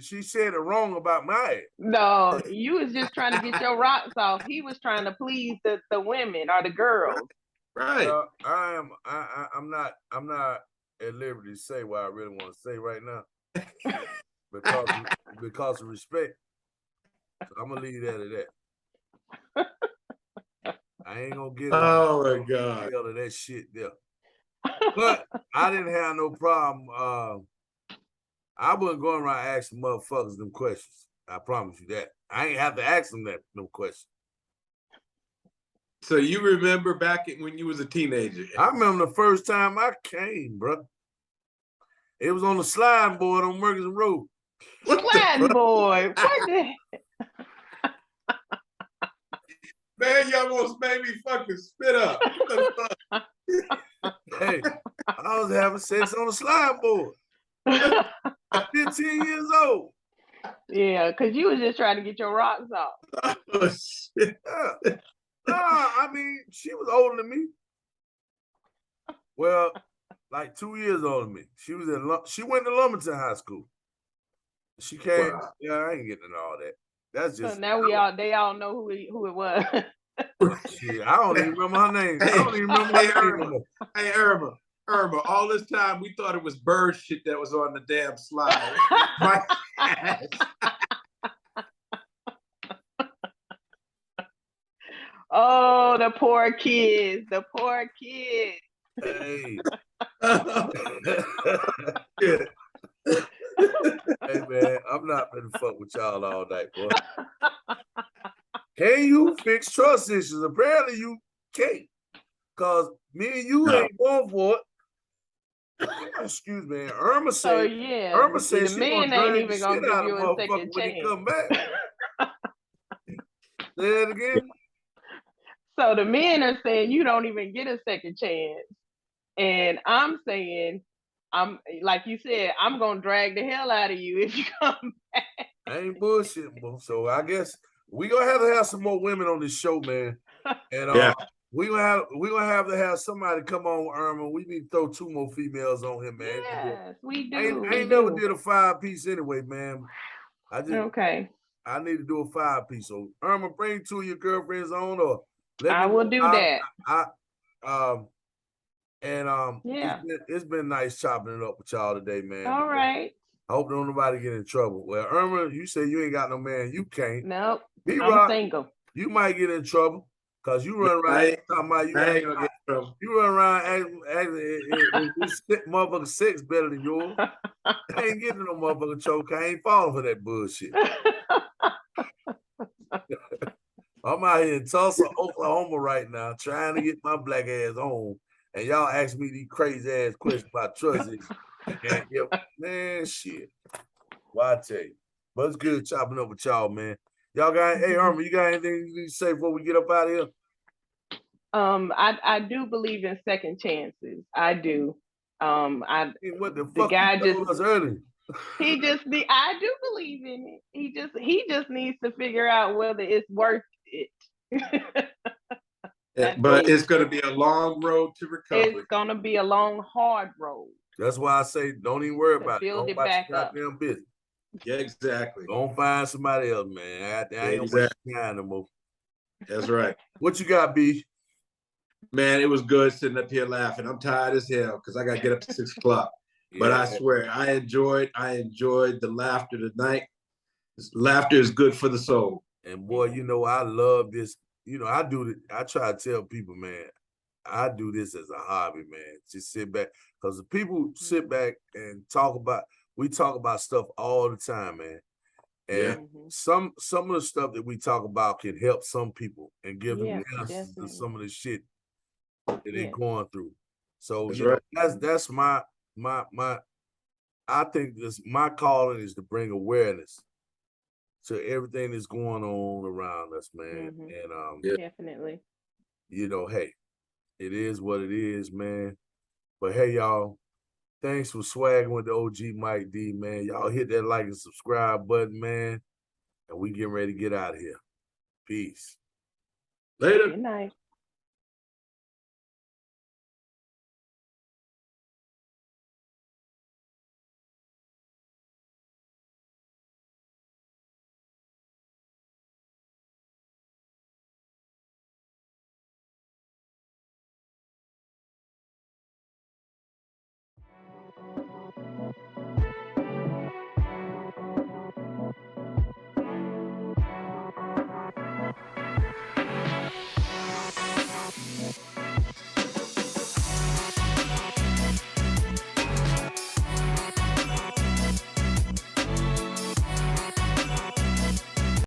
She said it wrong about my ass. No, you was just trying to get your rocks off. He was trying to please the women or the girls. Right. I'm not at liberty to say what I really want to say right now. because of respect. So I'm gonna leave that at that. I ain't gonna get my God. To that shit there. But I didn't have no problem. I wasn't going around asking motherfuckers them questions. I promise you that. I ain't have to ask them them questions. So you remember back when you was a teenager? I remember the first time I came, bro. It was on the sliding board on Murkison Road. Sliding boy. What the? Man, you almost made me fucking spit up. Hey, I was having sex on the sliding board at 15 years old. Yeah, because you was just trying to get your rocks off. Oh, shit. Yeah. Nah, I mean, she was older than me. Well, like 2 years older than me. She went to Lumberton High School. She came. Wow. Yeah, I ain't getting into all that. That's So just now they all know who it was. shit. I don't even remember her name. I don't even remember her name no more. Hey, Erma, all this time we thought it was bird shit that was on the damn slide. My ass. Oh, the poor kids. The poor kids. Hey. Yeah. Hey man, I'm not gonna fuck with y'all all night, boy. Can you fix trust issues? Apparently you can't. Cause me and you ain't going for it. Excuse me. Erma So said yeah, Erma see, said the she men gonna ain't drag the even gonna shit give out of you a motherfucker second when he chance. come back. Say it again. So the men are saying you don't even get a second chance. And I'm saying, I'm like you said, I'm gonna drag the hell out of you if you come back. I ain't bullshitting, bro. So I guess we gonna have to have some more women on this show, man. And Yeah. we gonna have to have somebody come on with Irma. We need to throw 2 more females on him, man. Yes, we do. I ain't never did a 5-piece anyway, man. Okay. I need to do a 5-piece. So Irma, bring 2 of your girlfriends on, or let I me will know. do that. Yeah. It's been nice chopping it up with y'all today, man. All right. I hope don't nobody get in trouble. Well, Irma, you say you ain't got no man. You can't. Nope. B-Rock, I'm single. you might get in trouble because you run around talking about you I ain't gonna get in trouble. you run around acting this motherfucker sex better than yours. I ain't getting no motherfucking trouble. I ain't falling for that bullshit. I'm out here in Tulsa, Oklahoma right now, trying to get my black ass home, and y'all ask me these crazy ass questions about trust issues. And man, shit. Well, I tell you, but it's good chopping up with y'all, man. Y'all got hey Erma, you got anything you need to say before we get up out of here? I do believe in second chances. I do. What the the fuck guy you told us earlier? I do believe in it. He just needs to figure out whether it's worth it. But it's gonna be a long road to recovery. It's gonna be a long, hard road. That's why I say don't even worry about it. Build Don't it watch back your up. goddamn business. Yeah, exactly. Don't find somebody else, man. I ain't gonna waste time no more. That's right. What you got, B? Man, it was good sitting up here laughing. I'm tired as hell because I got to get up at 6 o'clock. But I swear, I enjoyed the laughter tonight. Laughter is good for the soul. And boy, you know, I love this. You know, I try to tell people, man, I do this as a hobby, man. Just sit back. Because the people sit back and we talk about stuff all the time, man. And some of the stuff that we talk about can help some people and give them answers to some of the shit that they're going through. So that's my I think my calling is to bring awareness to everything that's going on around us, man. And definitely. You know, hey, it is what it is, man. But hey, y'all, thanks for swagging with the OG Mike D, man. Y'all hit that like and subscribe button, man. And we getting ready to get out of here. Peace. Later. Good night.